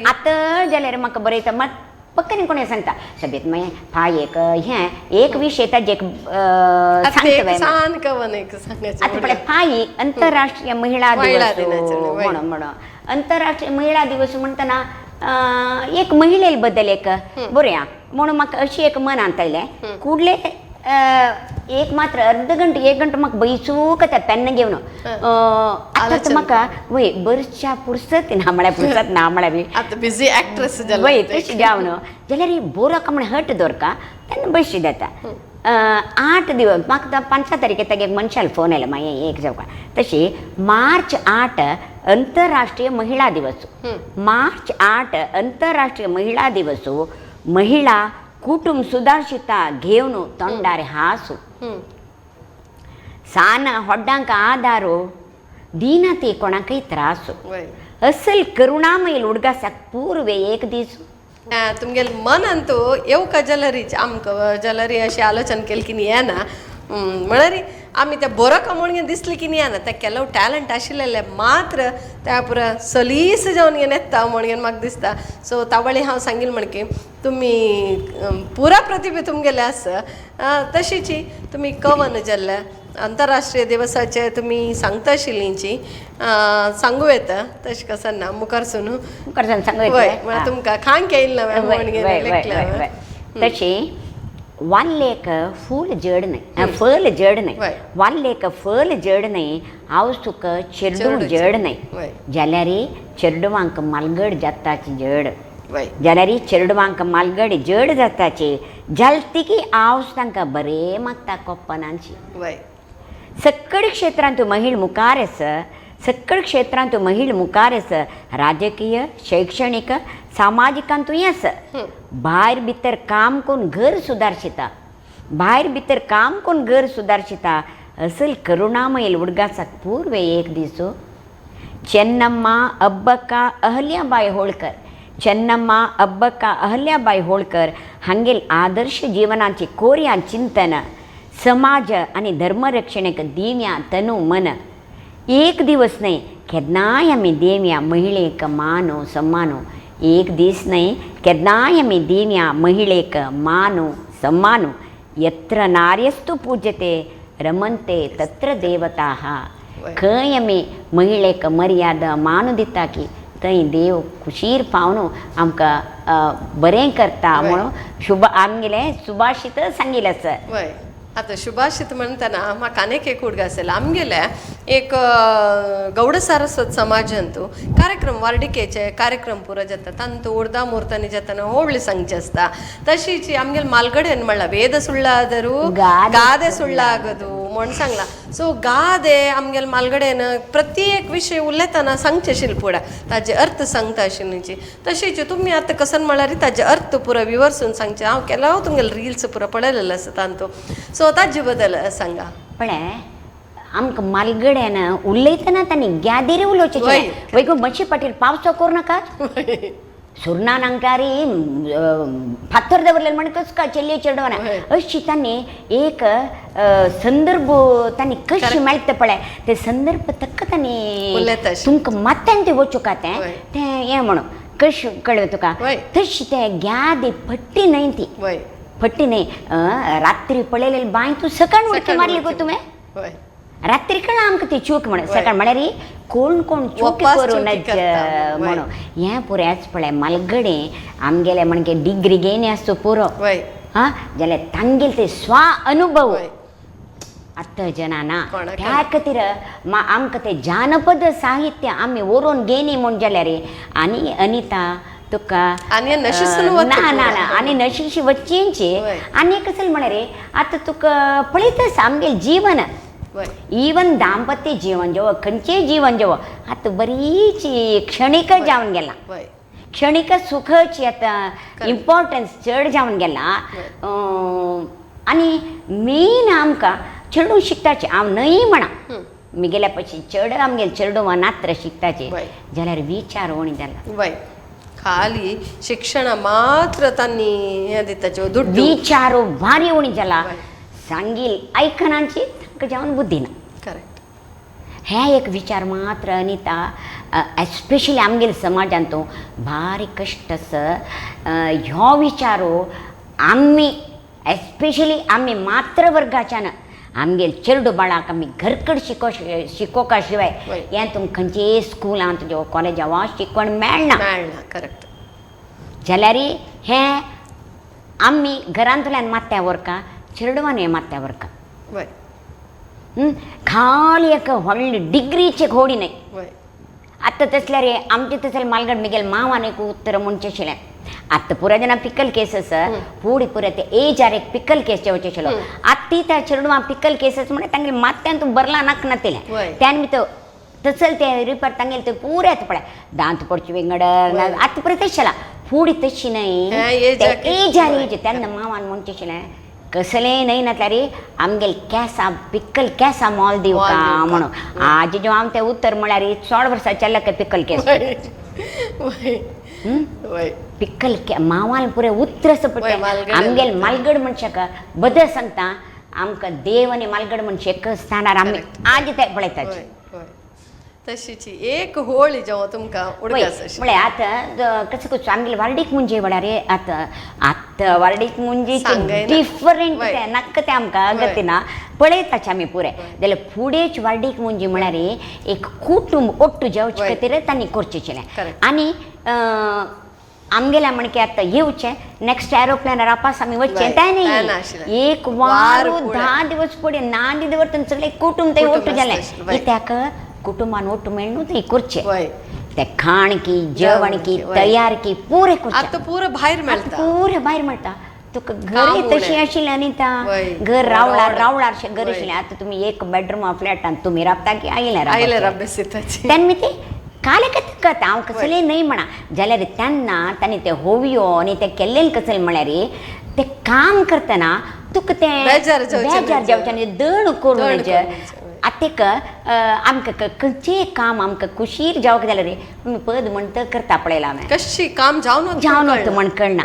आतां जाल्यार म्हाका बरयता मात पक्कनी कोणी सांगता सगळेत मागीर फाय एक विशय ताजे एक आतां पळय फाय अंतरराष्ट्रीय महिला दिवस म्हणून अंतरराष्ट्रीय महिला दिवस म्हणटना एक महिले बद्दल एक बरया म्हणून म्हाका अशी एक मनांत आयलें कुडले एक मात्र अर्ध घंटा 1 घंटा म्हाका बसूंक येता पेन्न घेवन आतां म्हाका वय बरच्या पुरसत ना म्हळ्यार पुरसत ना म्हळ्यार बी आतां बिजी एक्ट्रेस वय तशी जावन जाल्यार बरोवका म्हण हट दवरका तेन्ना बशी जाता 8 दिवस म्हाका 5 तारीख ताका एक मनशाला फोन आयलो मागीर एक जावका तशी मार्च 8 अंतरराष्ट्रीय महिला दिवस मार्च 8 अंतरराष्ट्रीय महिला दिवस महिला कुटुंब सुधारशिता घेवन तोंडार हासु सान ಹೊಡ್ಡಾಂಕ ಆಧಾರು ದೀನತೆ कोणाकय त्रासು असल करुणामय हुडगासाक पूर्वे एक दीस तुमगेल मन अंतू येवका जलरीच आमकां जलरी अशी आलोचना केली की न्ही येना म्हळ्यार आमी त्या बरोवका म्हणून दिसलें की न्ही येना ते केलो टॅलंट आशिल्लें मात्र त्या पुरा सलीस जावन येता म्हणून म्हाका दिसता सो तावळी हांव सांगिल्लें म्हण की तुमी पुरा प्रतिभा तुमगेले आसा तशीची तुमी कवन जाल्ल्या अंतरराष्ट्रीय दिवसाचे तुमी सांगता आशिल्लींची सांगू येता तशें कसं ना मुखारसून सांगू येता तुमकां खांक येयलें ना तशी वाल्लेक फूल जड नाही फल जड नाही वाल्लेक फल जड नाही हांव तुका चेडूं जड नाही जाल्यार चेडवांक मालगड जाताची जड जाल्यार चेडवांक मालगड जड जाताची जालती हांव तांकां बरें मागता कोप्पनांची सक्कड क्षेत्रांत तूं महिळ मुखार आसा सक्कड क्षेत्रांत तूं महिळ मुखार आसा राजकीय शैक्षणिक सामाजिकांतूय आसा भायर भितर काम करून घर सुदारशिता भायर भितर काम करून घर सुदारशिता असल करुणामय हुडगासाक पूर्वे एक दीस ಚೆನ್ನಮ್ಮ ಅಬ್ಬಕ್ಕ ಅಹಲ್ಯಾಬಾಯಿ होळकर ಚೆನ್ನಮ್ಮ अब्बक्क अहल्याबाई होळकर हांगेल आदर्श जिवनाचे कोऱ्या चिंतन समाज आणि धर्मरक्षणेक दिव्या तनु मन एक दिवस नाही केन्नाय आमी देव्या महिलेक मानो सम्मानो एक दीस नाही केन्नाय आमी देव्या महिलेक मानो सम्मानो यत्र नार्यस्तु पूज्यते रमन्ते तत्र देवताः खंय आमी महिलेक मर्यादा मान दिता की थंय देव खुशीर पावन आमकां बरें करता म्हणून शुभ आमगेलें सुभाषित सांगिल्लें आसा आता सुभाषित म्हणतना म्हाका आनीक एक उडगा आसलें आमगेले एक गौड सारस्वत समाजांतू कार्यक्रम वार्डिकेचे कार्यक्रम पुरो जाता तांतू उर्दा मुहूर्तांनी जातना होळी सांगचे आसता तशीच आमगेल मालगडेन म्हणल्यार वेद सुಳ್ಳादरू गादे सुಳ್ಳागदू म्हण सांगला सो गादे आमगेल मालगडेन प्रत्येक विशय उलयतना सांगचे आशिल्ले फुडें ताजे अर्थ सांगता आशिल्लींची तशीच तुमी आतां कसन म्हळ्यार ताजे अर्थ पुरो विवरसून सांगचे हांव केला तुमगेले रिल्स पुरो पळयलेले आसा तांतू सो ताजे बद्दल सांगा पळय आमक मालगड्यान उलयतना तांणी ग्यादेरी उलोवचें वय. वय गो मच्छी पाटील पावसो कोर नाका सुरनान अंगटारी फातर दवरलेले म्हण कस का चेल्ले चेडवाना अशी तांणी एक संदर्भ तांणी कशी Correct. मेळटा पळय ते संदर्भ तक्क तांणी उलयता अशें. तुमकां मात्यान ते वचूं का तें वय. तें हें म्हणून कशें कळ्ळें तुका वय. तशी तें ग्यादे फट्टी न्हय ती वय फट्टी न्हय रात्री पळयलेली बांय तूं सकाळ उडकी सकाळ मारली गो उडकी तुवें वय रात्री कळ्ळां आमकां ती चूक म्हणून वय. सकाळ म्हळ्यार कोण कोण चूक वपास करून चुकी करता, वय. म्हणून हें पुरेच पळय मालगडे आमगेले म्हणजे डिग्री घेयनी आसतो पुरो वय हां जाल्यार तांगेले ते स्वा अनुभव वय आतां जनाना कोणाक त्या खातीर आमकां तें जानपद साहित्य आमी व्हरून घेयनी म्हूण जाल्यार आनी अनिता तुका आनी नशिसून वता ना ना पुरो. ना आनी नशिशी वच्चींची वय. आनी कसलें म्हळ्यार आतां तुका पळयतास आमगेलें जीवन वय इवन दांपत्य जीवन जेवो खंयचेंय जीवन जेवो आतां बरीच क्षणिक जावन गेलां वय क्षणिक सुखची आतां Correct. इम्पॉर्टन्स चड जावन गेलां आनी मेन आमकां चेडूं शिकताचें हांव न्हय म्हणा म्हगेल्या पयशे चड आमगेले चेडूं नात्र शिकताचें वय. जाल्यार विचार उणी जाला वय खाली शिक्षण मात्र तांणी हें दिताचे दुड्डू विचारो भारी उणी जाला वय. सांगील आयकनांची तांकां जावन बुद्धी ना करेक्ट हे एक विचार मात्र अनिता एस्पेशली आमगेल्या समाजांत तो भारी कश्ट आसा ह्यो विचारो आमी एस्पेशली आमी मात्र वर्गाच्यान आमगेल चेडूं बाळाक आमी घरकड शिकोवपा शिवाय वय. हें तुमकां खंयचेय स्कुलांत जो कॉलेजां वा शिकवण मेळना मेळना करेक्ट जाल्यार हें आमी घरांतल्यान मात्या व्हरका चेडवान हें मात्या व्हरका वय खाली एक व्हडली डिग्रीचे घोडी न्हय वय आतां तसल्यार आमचे तसले मालगड मिगेल मांवान एक उत्तर म्हणचें आशिल्लें आतां पुरा जाणां पिकल केस आसा फुडें पुरा ते एजार एक पिकल केस जेवचे आशिल्लो आतां त्या चेडवां पिकल केसेस म्हणल्यार तांगे मात्यान तूं बरला नाका नातिलें वय. त्या निमित्त तसल ते रिपर तांगेले ते पुरे येता पळय दांत पडचे विंगड आतां पुरा तशें जाला फुडें तशी हें न्हय एजाक एजार वय. एज तेन्ना मांवान म्हणचें आशिल्लें कसलें न्हय नातल्यार आमगेल केंसां पिकल केंसां मोल दिवका दिवका. म्हणून आज जो हांव तें उत्तर म्हळ्यार 16 वर्सां चल्ला काय पिकल केंस वय वय वय पिकल मांवान पुरे उतर आसा वय, पडटा मालगड आमगेल म्हणटा. मालगड मनशाक बदल सांगता आमकां देव आनी मालगड मनशा एकच स्थानार आमी Correct. आज ते पळयतात वय वय तशीची एक होळी जेव्हा तुमकां उडकास अशी म्हळ्यार आतां कशें करचो आमगेले वार्डीक मुंजे म्हळ्यार आतां वार्डीक मुंजे सांगय ना. डिफरंट वय. ते नाका ते आमकां वय. गतीना पळयताचे आमी पुरे जाल्यार फुडेंच वार्डीक मुंजे म्हळ्यार एक कुटुंब ओट्टू जेवचे वय. खातीर तांणी करचें आशिल्लें Correct. आनी आमगेल्या म्हणके आतां येवचें नॅक्स्ट एरोप्लेनार आपास आमी वचचें वय. तें तें न्ही नाशिल्लें. एक वार वार पुढे. 10 दिवस फुडें नांदी दवरतना सगळें कुटुंब थंय कुटुंब ओट्टू जालें आसलें. वय. कित्याक कुटुंबान ओट्टू मेळून थंय करचें वय ते खाण की जेवण की वय. तयार की पुरे करचें आता पुरं भायर मेळटा पुरे भायर मेळटा तुका काम घर तशी उणें. आशिल्ली आनिता वय. घर रावळार रावळार. रावळार शें घर वय. आशिल्लें आतां तुमी एक बेडरूमा फ्लॅटान तुमी राबता की आयल्यार आयल्यार अभ्यास येताची तेन्ना ते काले कथा हांव कसलें न्हय म्हणा जाल्यार तेन्ना तांणी ते होवयो आनी ते केल्लें कसलें म्हळ्यार ते काम करतना तुका तें बेजार जावचें बेजार न्हय. जावचें आनी दण करून दण म्हणजे करून वयचें. आतां आमकां खंयचेंय काम आमकां खुशीर जावंक जाल्यार तुमी पद म्हणटा करता पळयलां हांवें कशी काम जावन जावन वता म्हण कळना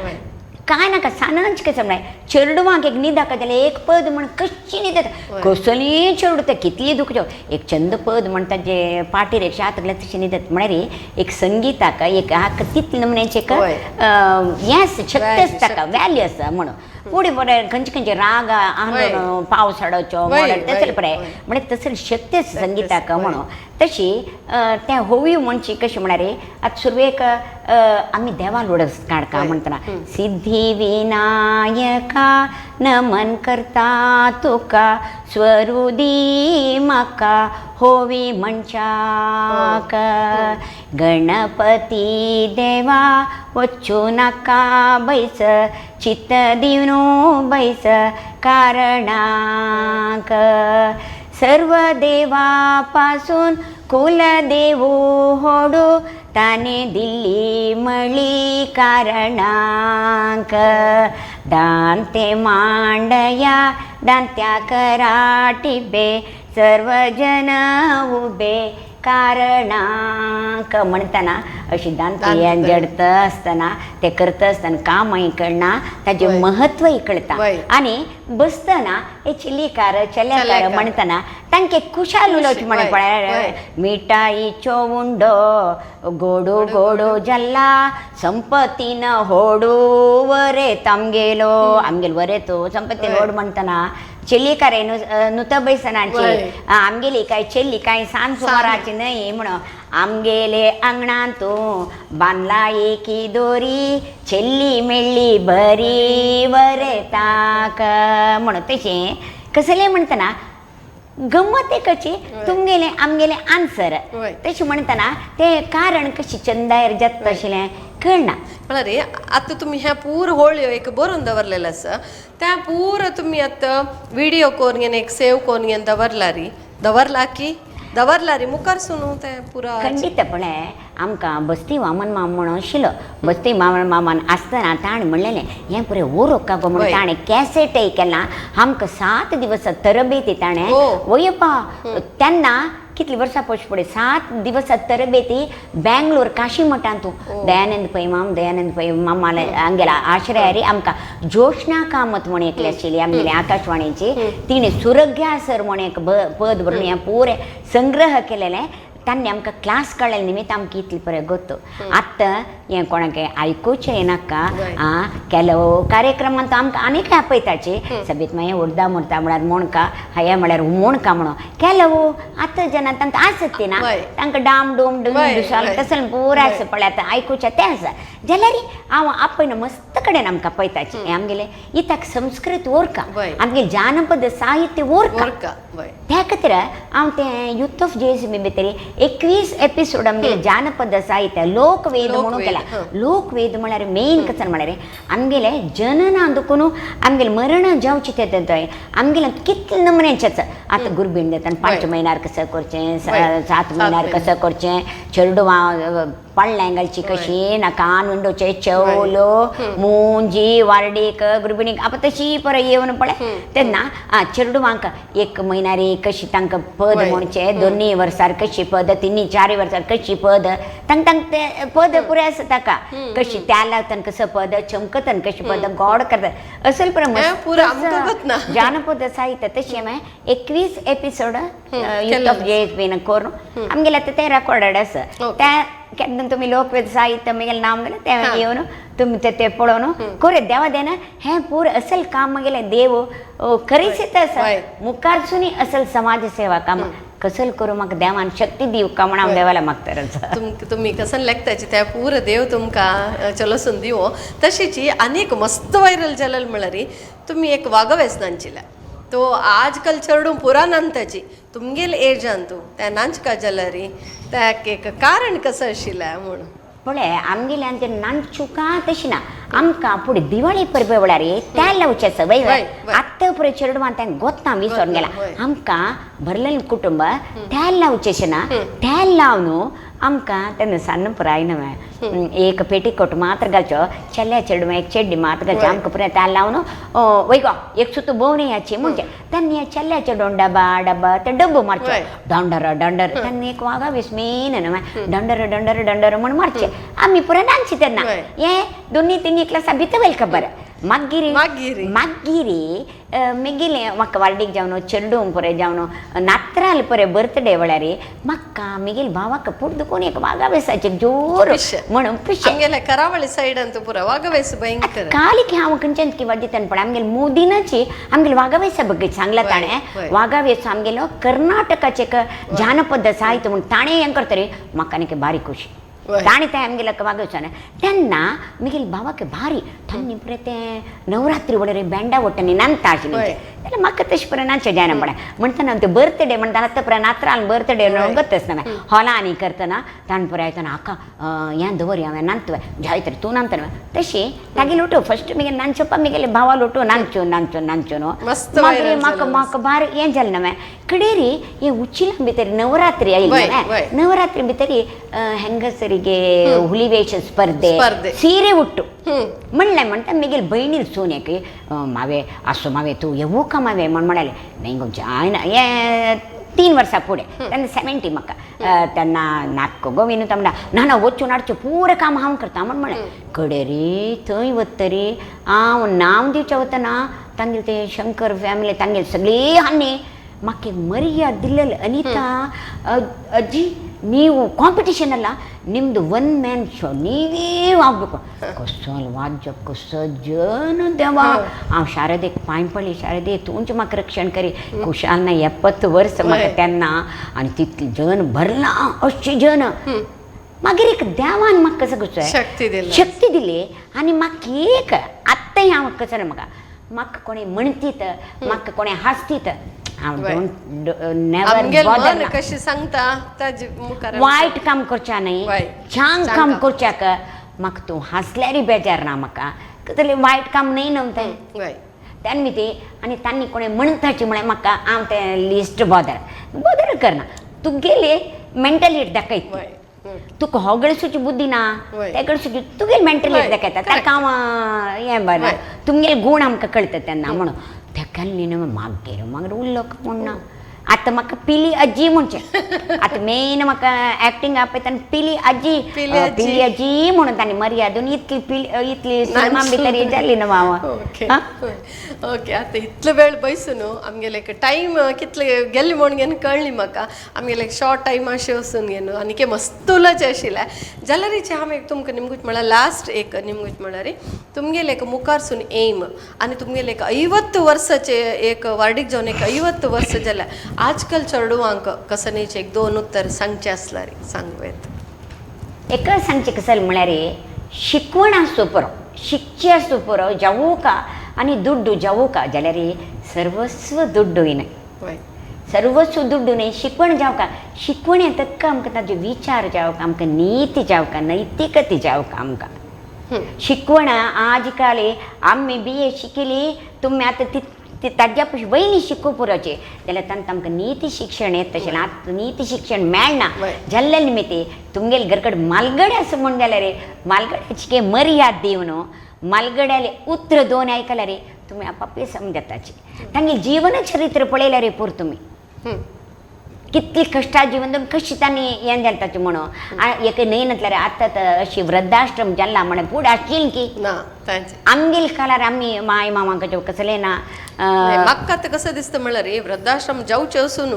काय नाका सानच कसं म्हळ्यार चेडवांक एक न्हिद दाखय जाल्यार एक पद म्हण कशी न्हिद वय. कसलीं चेडूं तें कितलीं दुख जावं एक छंद पद म्हणटा जे पाटीर एक शात घातल्यार तशें न्हिदत म्हळ्यार एक संगीताक एक हाका तितले नमुन्याचें एक वय. हें आसा शक्ती Value, आसा ताका वॅल्यू आसा म्हणून फुडें बरें खंयचे खंयचे राग आंदोलन पावसाळ्याचो वय, म्हणल्यार वय, तसले पळय वय. म्हळ्यार तसली शक्ती आसा संगीताक वय. म्हणून तशी त्या होवयो म्हणची कशी म्हळ्यार आतां सुरवेक आमी देवा लोडस काडका वय. म्हणटना सिद्धी विनायका नमन करता तुका स्वरुदी म्हाका होवी म्हणच्याक गणपती देवा वच्चू नाका बैस चित्त दिवनू बैस कारणाक सर्व देवापासून कुलदेवू होडू ताने दिल्ली मळी कारणाक दांते मांडया दांत्या कराटिबे सर्वजन उभे कारणांक म्हणताना अशी दांती जडत असताना ते करत असताना काम इकडना त्याचे महत्व इकडता आणि बसताना हे चिल्लीकार चल्याकार म्हणताना तांके खुशाल उलोच म्हण पळय मिठाईचो उंडो गोडो गोडो जल्ला संपत्तीन होडू वरे तामगेलो आमगेल वरे तो संपत्तीन होड म्हणताना चिल्लीकार नुत बैसनाची आमगेली काय चेल्ली काय सांज सुमाराची नाही म्हण आमगेले अंगणांतू बांधला एकी दोरी चेल्ली मेळ्ळी बरी वरे ताक म्हण तशें कसले म्हणतना गंमत कशी तुमगेले आमगेले आन्सर तशी म्हणताना ते कारण कशी चंदायर जत तशें कळना पण अरे आता तुम्ही ह्या पूर होळ्यो एक बरोवन दवरलेलं आसा त्या पूर तुम्ही आता व्हिडिओ करून घेवन एक सेव करून घेवन दवरला री मुखार सुनू ते पुरा खंडीतपणे आमकां बस्ती वामन मामा म्हणून आशिल्लो बस्ती वामन मामान आसतना ताणें म्हणलेलें हें पुरे ओरोका गो म्हणून ताणें कॅसेटय केला आमकां 7 दिवस तरबेती ताणें वयपा तेन्ना कितली वर्सां पयस पडे 7 दिवस तरबेती बेंगलोर काशी मठांतू दयानंद पै मामाले हांगेला आश्रयारी आमकां जोशना कामत म्हण एकली आशिल्ली आमगेली आकाशवाणीची तिणें सुरग्या सर म्हण एक पद बरोवन हें पुरे संग्रह केलेलें तांणी आमकां क्लास काडले निमित्त आमकां इतली पळय गोत्तो आतां हें कोणाकय आयकुचें नाका केलो कार्यक्रमांत आमकां आनीक आपयताची सबीत मागीर उरदा मुरता म्हळ्यार मोणका हया म्हळ्यार मोणका म्हणून केलो आतां जेन्ना तांकां आसत ती ना तांकां डाम डोम दुसाल तसलें पुराय आसा पळय आतां आयकुचें तें आसा जाल्यार हांव आपयन मस्त कडेन आमकां पळयताची हें आमगेलें इताक संस्कृत ओरका आमगे जानपद साहित्य ओरका त्या खातीर हांव तें यूथ ऑफ JSB भितर 21 एपिसोड आमगेले जानपद साहित्य लोकवेद म्हणून केला लोकवेद म्हळ्यार मेन कसन म्हळ्यार आमगेले जनना दुखून आमगेले मरण जावचे ते थंय आमगेले कितले नमुन्याचे आसा आतां गुरबीण देताना 5 म्हयन्यार कसं करचें 7 म्हयन्यार कसं करचें चेडवां पडलें घालची कशी ना कान विंडोचे चवलो मुंजी वारडीक गुरबिणीक आप तशी पर येवन पळय तेन्ना चेडवांक 1 म्हयन्यार कशी तांकां पद म्हणचे 2 वर्सार कशी पद 3-4 वर्सार कशी पद तांकां ते पद पुरे आसा ताका कशी त्या लावतना कसं पद चमकतन कशी पद गोड करता असल जानपद साहित्य तशी हांवें 21 एपिसोड यूथ ऑफ JSB करून आमगेले आतां ते रेकॉर्डेड आसा त्या केन्ना तुमी लोकवेद साहित्य म्हगेलें नांव गेलें तें येवन तुमी ते पळोवन खरें देवा देना हें पूर असल काम म्हगेलें देव करीत आसा मुखारसून असल समाज सेवा काम कसल करूं म्हाका देवान शक्ती दिव का म्हण हांव देवाला मागता तुम्ही कसन लेखताची त्या पूर देव तुमकां चलोसून दिवो तशीची आनीक मस्त वायरल जालेल म्हळ्यार तुमी एक वागवेसनांचिला तो आजकाल चेडूं पुरा नांताची तुमगेल एजान तूं त्या नांचका जाल्यारी त्या एक कारण कसं आशिल्लें म्हणून पळय आमगेल्यान ते नांचुका तशी ना आमकां फुडें दिवाळी परबे वेळार त्या लावचे सवय आत्तां पुरे चेडवां तें गोत्ता विसरून गेला आमकां भरलें कुटुंब त्या लावचेशें ना त्या लावन आमकां तेन्ना सन्न पुराय न्हय एक पेटीकोट मात्र घालचो चल्या चेडवां एक चेड्डी मात्र घालची आमकां पुरे त्या लावन वय गो एक सुत बोवण्याची म्हणजे तेन्ना चल्या चेडून डबा ते डब्बो मारचो डंडर तेन्ना एक वागा विस्मीन न्हय डंडर म्हण मारचे आमी पुरे नांची तेन्ना हे 2-3 क्लासा भितर वेल खबर मागीरी मिगिलें म्हाका वाडीक जावन चेडूंक पुरे जावन नात्राल पुरे बर्थडे वेळार म्हाका मिगेल भावाक पुड दुखून एक वागावेसाचे जोर म्हणून पिशे करावळी सायडान तूं पुरो वागावेस भयंकर कालीक हांव खंयच्यान किंवा दितान पण आमगेल मोदिनाची आमगेल वागावेसा बघ सांगला ताणें वागावेस आमगेलो कर्नाटकाचे जानपद साहित्य म्हूण ताणें हें करतरी म्हाका न्ही भारी खुशी ताणें तें आमगेले वागोवचें तेन्ना मिगेल भावाक भारी तांणी पुरे तें नवरात्री वडे बँडा वट्टांनी नाचता आशिल्लीं जाल्यार म्हाका तशें पुरे नाचचें जायना पळय म्हणटना ते बर्थडे म्हणटा आतां पुरे नात्राल बर्थडे रंगतच न्हय हॉलांनी करतना ताणें पुरे आयतना आका हें दवर हांवें नाचतोय जाय तर तूं नाचता न्हय तशी तागे लोटो फस्ट मिगेल नाचोवपा मिगेले भावा लोटो नाचून न्हू मागीर म्हाका भारी हें जालें न्हय ಕಡೆ ಈ ಉಚ್ಚಿಲ ಭಿತರಿ ನವರಾತ್ರಿ ನವರಾತ್ರಿ ಭಿತರಿ ಹೆಂಗಸರಿಗೆ ಹುಲಿವೇಷ ಸ್ಪರ್ಧೆ ಸೀರೆ ಉಟ್ಟು ಮಣ್ಣೆ ಮಂಟ ಮಿಗಿಲ್ ಬೈಣಿಲ್ ಸೋನ್ಯಾಕೆ ಮಾವೆ ಅಷ್ಟು ಮಾವೆ ತೂ ಎವೂಕ ಮಾವೆ ಮಣ್ಣೆ ನಂಗೆ ಜಾಯ್ನ 3 वर्ष पुढे त्यांना 70 मक्का त्यांना नाक गोविन तमना नाना वच्चू नाडचो पूरे काम हांव करता म्हणे कडे रे थंय वतरी हांव नांव दिवच्या वतना तांगेल ते शंकर फॅमिली तांगेल सगळी हानी म्हाका मर्याद दिल्लेले अनिता अज्जी ನೀವು ಕಾಂಪಿಟೇಷನ್ ಅಲ್ಲ ನಿಮ್ಮದು 1 ಮ್ಯಾನ್ ಶೋ ನೀವೇ ಆಗಬೇಕು ಕಸಲ್ वाज्य कसं जन देवा हांव शारदेक पांयपळी शारदे तुमचे म्हाका रक्षण करी कुशालना 70 वर्स म्हाका तेन्ना आनी तितले जन भरला अशें जन मागीर एक देवान म्हाका कसं कसो शक्ती दिली आनी म्हाका एक आत्ताय हांव कसं म्हाका कोणी म्हणटीत म्हाका कोणी हासतीत कशी सांगता वायट काम करच्या न्ही छान काम करच्याक म्हाका तूं हसल्यार बेजार ना म्हाका तसलें वायट काम न्ही नव्हतें त्यांनी ते आनी तांणी कोणें म्हणटाची म्हळ्यार म्हाका हांव तें लिस्ट बदर करना तुगेली मेंटलिटी दाखयत तुका होगळसूची बुद्धी ना तेगळसूची तुगेली मेंटलिटी दाखयता ताका हांव हें बरें तुमगेले गूण आमकां कळटा तेन्ना म्हणून तेका न्ही मागेर उरलो म्हणना आतां म्हाका पिली अज्जी म्हणचे आतां मेन म्हाका एक्टींग आपयतना पिली अज्जी म्हणून तांणी मर्यादून इतली सिनेमा भितर जाली न्हू हांव ओके आतां इतलो वेळ बसून आमगे लायक टायम कितले गेले म्हूण घेवन कळ्ळी म्हाका आमगे लायक शॉर्ट टायम अशें वचून घेवन आनी के मस्त उलोवचें आशिल्लें जाल्यार हांव एक तुमकां निमगूच म्हळ्यार लास्ट एक निमगूच म्हळ्यार तुमगे लायक मुखारसून एम आनी तुमगे लायक 50 वर्साचे एक वाडीक जावन एक 50 वर्स जाल्यार आजकाल चेडवांक कसं न्हीच 1-2 उत्तर सांगचे आसल्यार सांगवेत एक सांगचें कसं म्हळ्यार शिकवण आसूं पुरो शिकचें आसूं पुरो जावूं का आनी दुड्डू जावूं का जाल्यार सर्वस्व दुड्डू न्हय सर्वस्व दुड्डू न्हय शिकवण जावं का शिकवण येतका आमकां ताजे विचार जावं का आमकां नीती जावं का नैतिकता जावं का आमकां शिकवण आज काल आमी BA शिकिली तुमी आतां ताज्या पयलीं वयली शिकू पुरोचे जाल्यार तांकां आमकां नीती शिक्षण येता तशें आतां नीती शिक्षण मेळना जाल्ल्या निमित्ते तुमगेले घर कडेन मालगडे आसा म्हण जाल्यार मालगड्याची मर्याद दिवन मालगड्याले उतर 2 आयकल्यार तुमी आपापली समजताची तांगे जीवन चरित्र पळयल्यार पूर तुमी कितली कश्टा जीवन कशी तांणी हें जालें ताचें म्हणून एक न्हय नातल्यार आतां अशी वृद्धाश्रम जाल्ला म्हण फूड आसचील की आमगेल काळार आमी माय मामांक कसलें ना म्हाका आतां कसं दिसता म्हळ्यार वृद्धाश्रम जावचें वचून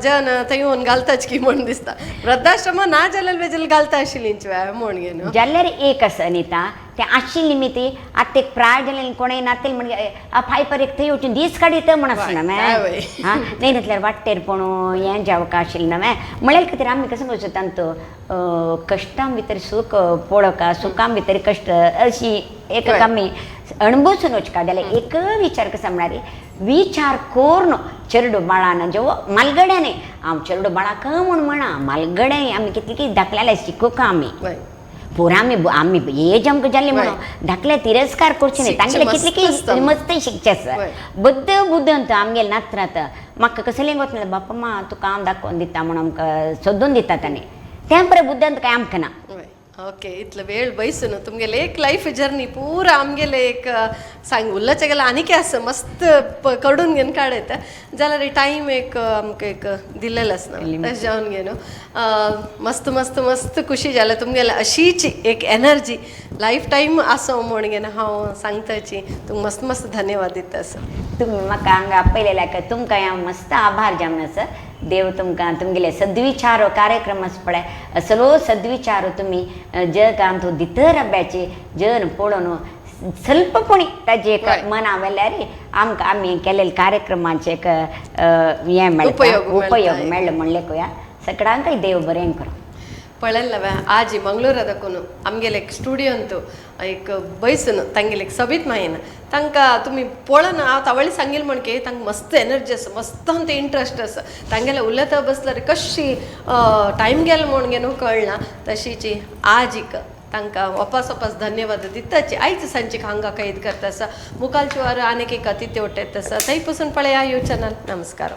जन थंय येवन घालताच की म्हण दिसता वृद्धाश्रमा ना जाल्यार वेजल घालता आशिल्लींच म्हण घेवन जाल्यार एक आसा अनिता तें आशिल्ली निमित्ती आतां एक प्राय जालें कोणें नातेल म्हणजे फायपर एक थंय वचून दीस काडीत म्हण आसना हां न्हय नातल्यार वाट्टेरपणू हें जावं आशिल्लें न्हय म्हळ्यार खातीर आमी कसं म्हणू तांतो कश्टां भितर सूख पळोवका सुखां भितर कश्ट अशी एक आमी अणभवसून वचका जाल्यार एक विचार कसो म्हळ्यार विचार करून चेडू बाळान जेवो मालगड्याने हांव चेडू बाळाक म्हूण म्हणा मालगडे आमी कितले कितें धाकल्याले शिकोवका आमी पूण आमी एज आमकां जाल्ली म्हणून धाकले तिरस्कार करचे न्हय तांगेले कितले कितें मस्त शिकचे आसा बुद्दंत आमगेले नात्रात म्हाका कसलें वचना बापा मा तुका हांव दाखोवन दिता म्हणून आमकां सोदून दिता ताणें तें पळय बुद्दंत काय आमकां ना ओके इतलो वेळ बसून तुमगेले एक लाईफ जर्नी पुरा आमगेले एक सांग उरलाचे गेला आनीक आसा मस्त कडून घेवन काडयता जाल्यार टायम एक आमकां एक दिल्लेलो आसना तशें जावन घेवन मस्त मस्त मस्त खुशी जाल्या तुमगेले अशीच एक एनर्जी लायफ टायम आसो म्हण घेवन हांव सांगताची तुमकां मस्त मस्त धन्यवाद दिता आसा तुमी म्हाका हांगा आपयलेल्याक तुमकां हांव मस्त आभार जावन आसा देव तुमकां तुमगेले सद्विचार कार्यक्रम आसा पळय असलो सद्विचार तुमी जगांत भितर आब्याचे जन पळोवन स्वल्पपणी ताजे एक मना वेल्यार आमकां आमी केलेले कार्यक्रमाचे एक हें मेळटा उपयोग मेळ्ळो म्हणलें कोया सगळ्यांकय देव बरें करूं पळयलें आज मंगळूरा दाखोवन आमगेले एक स्टुडियोंत एक बसून तांगेले एक सबीत मायेन तांकां तुमी पळोवन हांव तावळी सांगील म्हण की तांकां मस्त एनर्जी आसा मस्त ते इंट्रस्ट आसा तांगेले उलयता बसल्यार कशी टायम गेलो म्हण घेवन कळना तशीच आज तांकां वापस धन्यवाद दिताचे आयज सांजेक हांगा कैद करता आसा मुखालचे वार आनीक एक अतिथी वटेत आसा थंय पसून पळया ह्यो चॅनल नमस्कार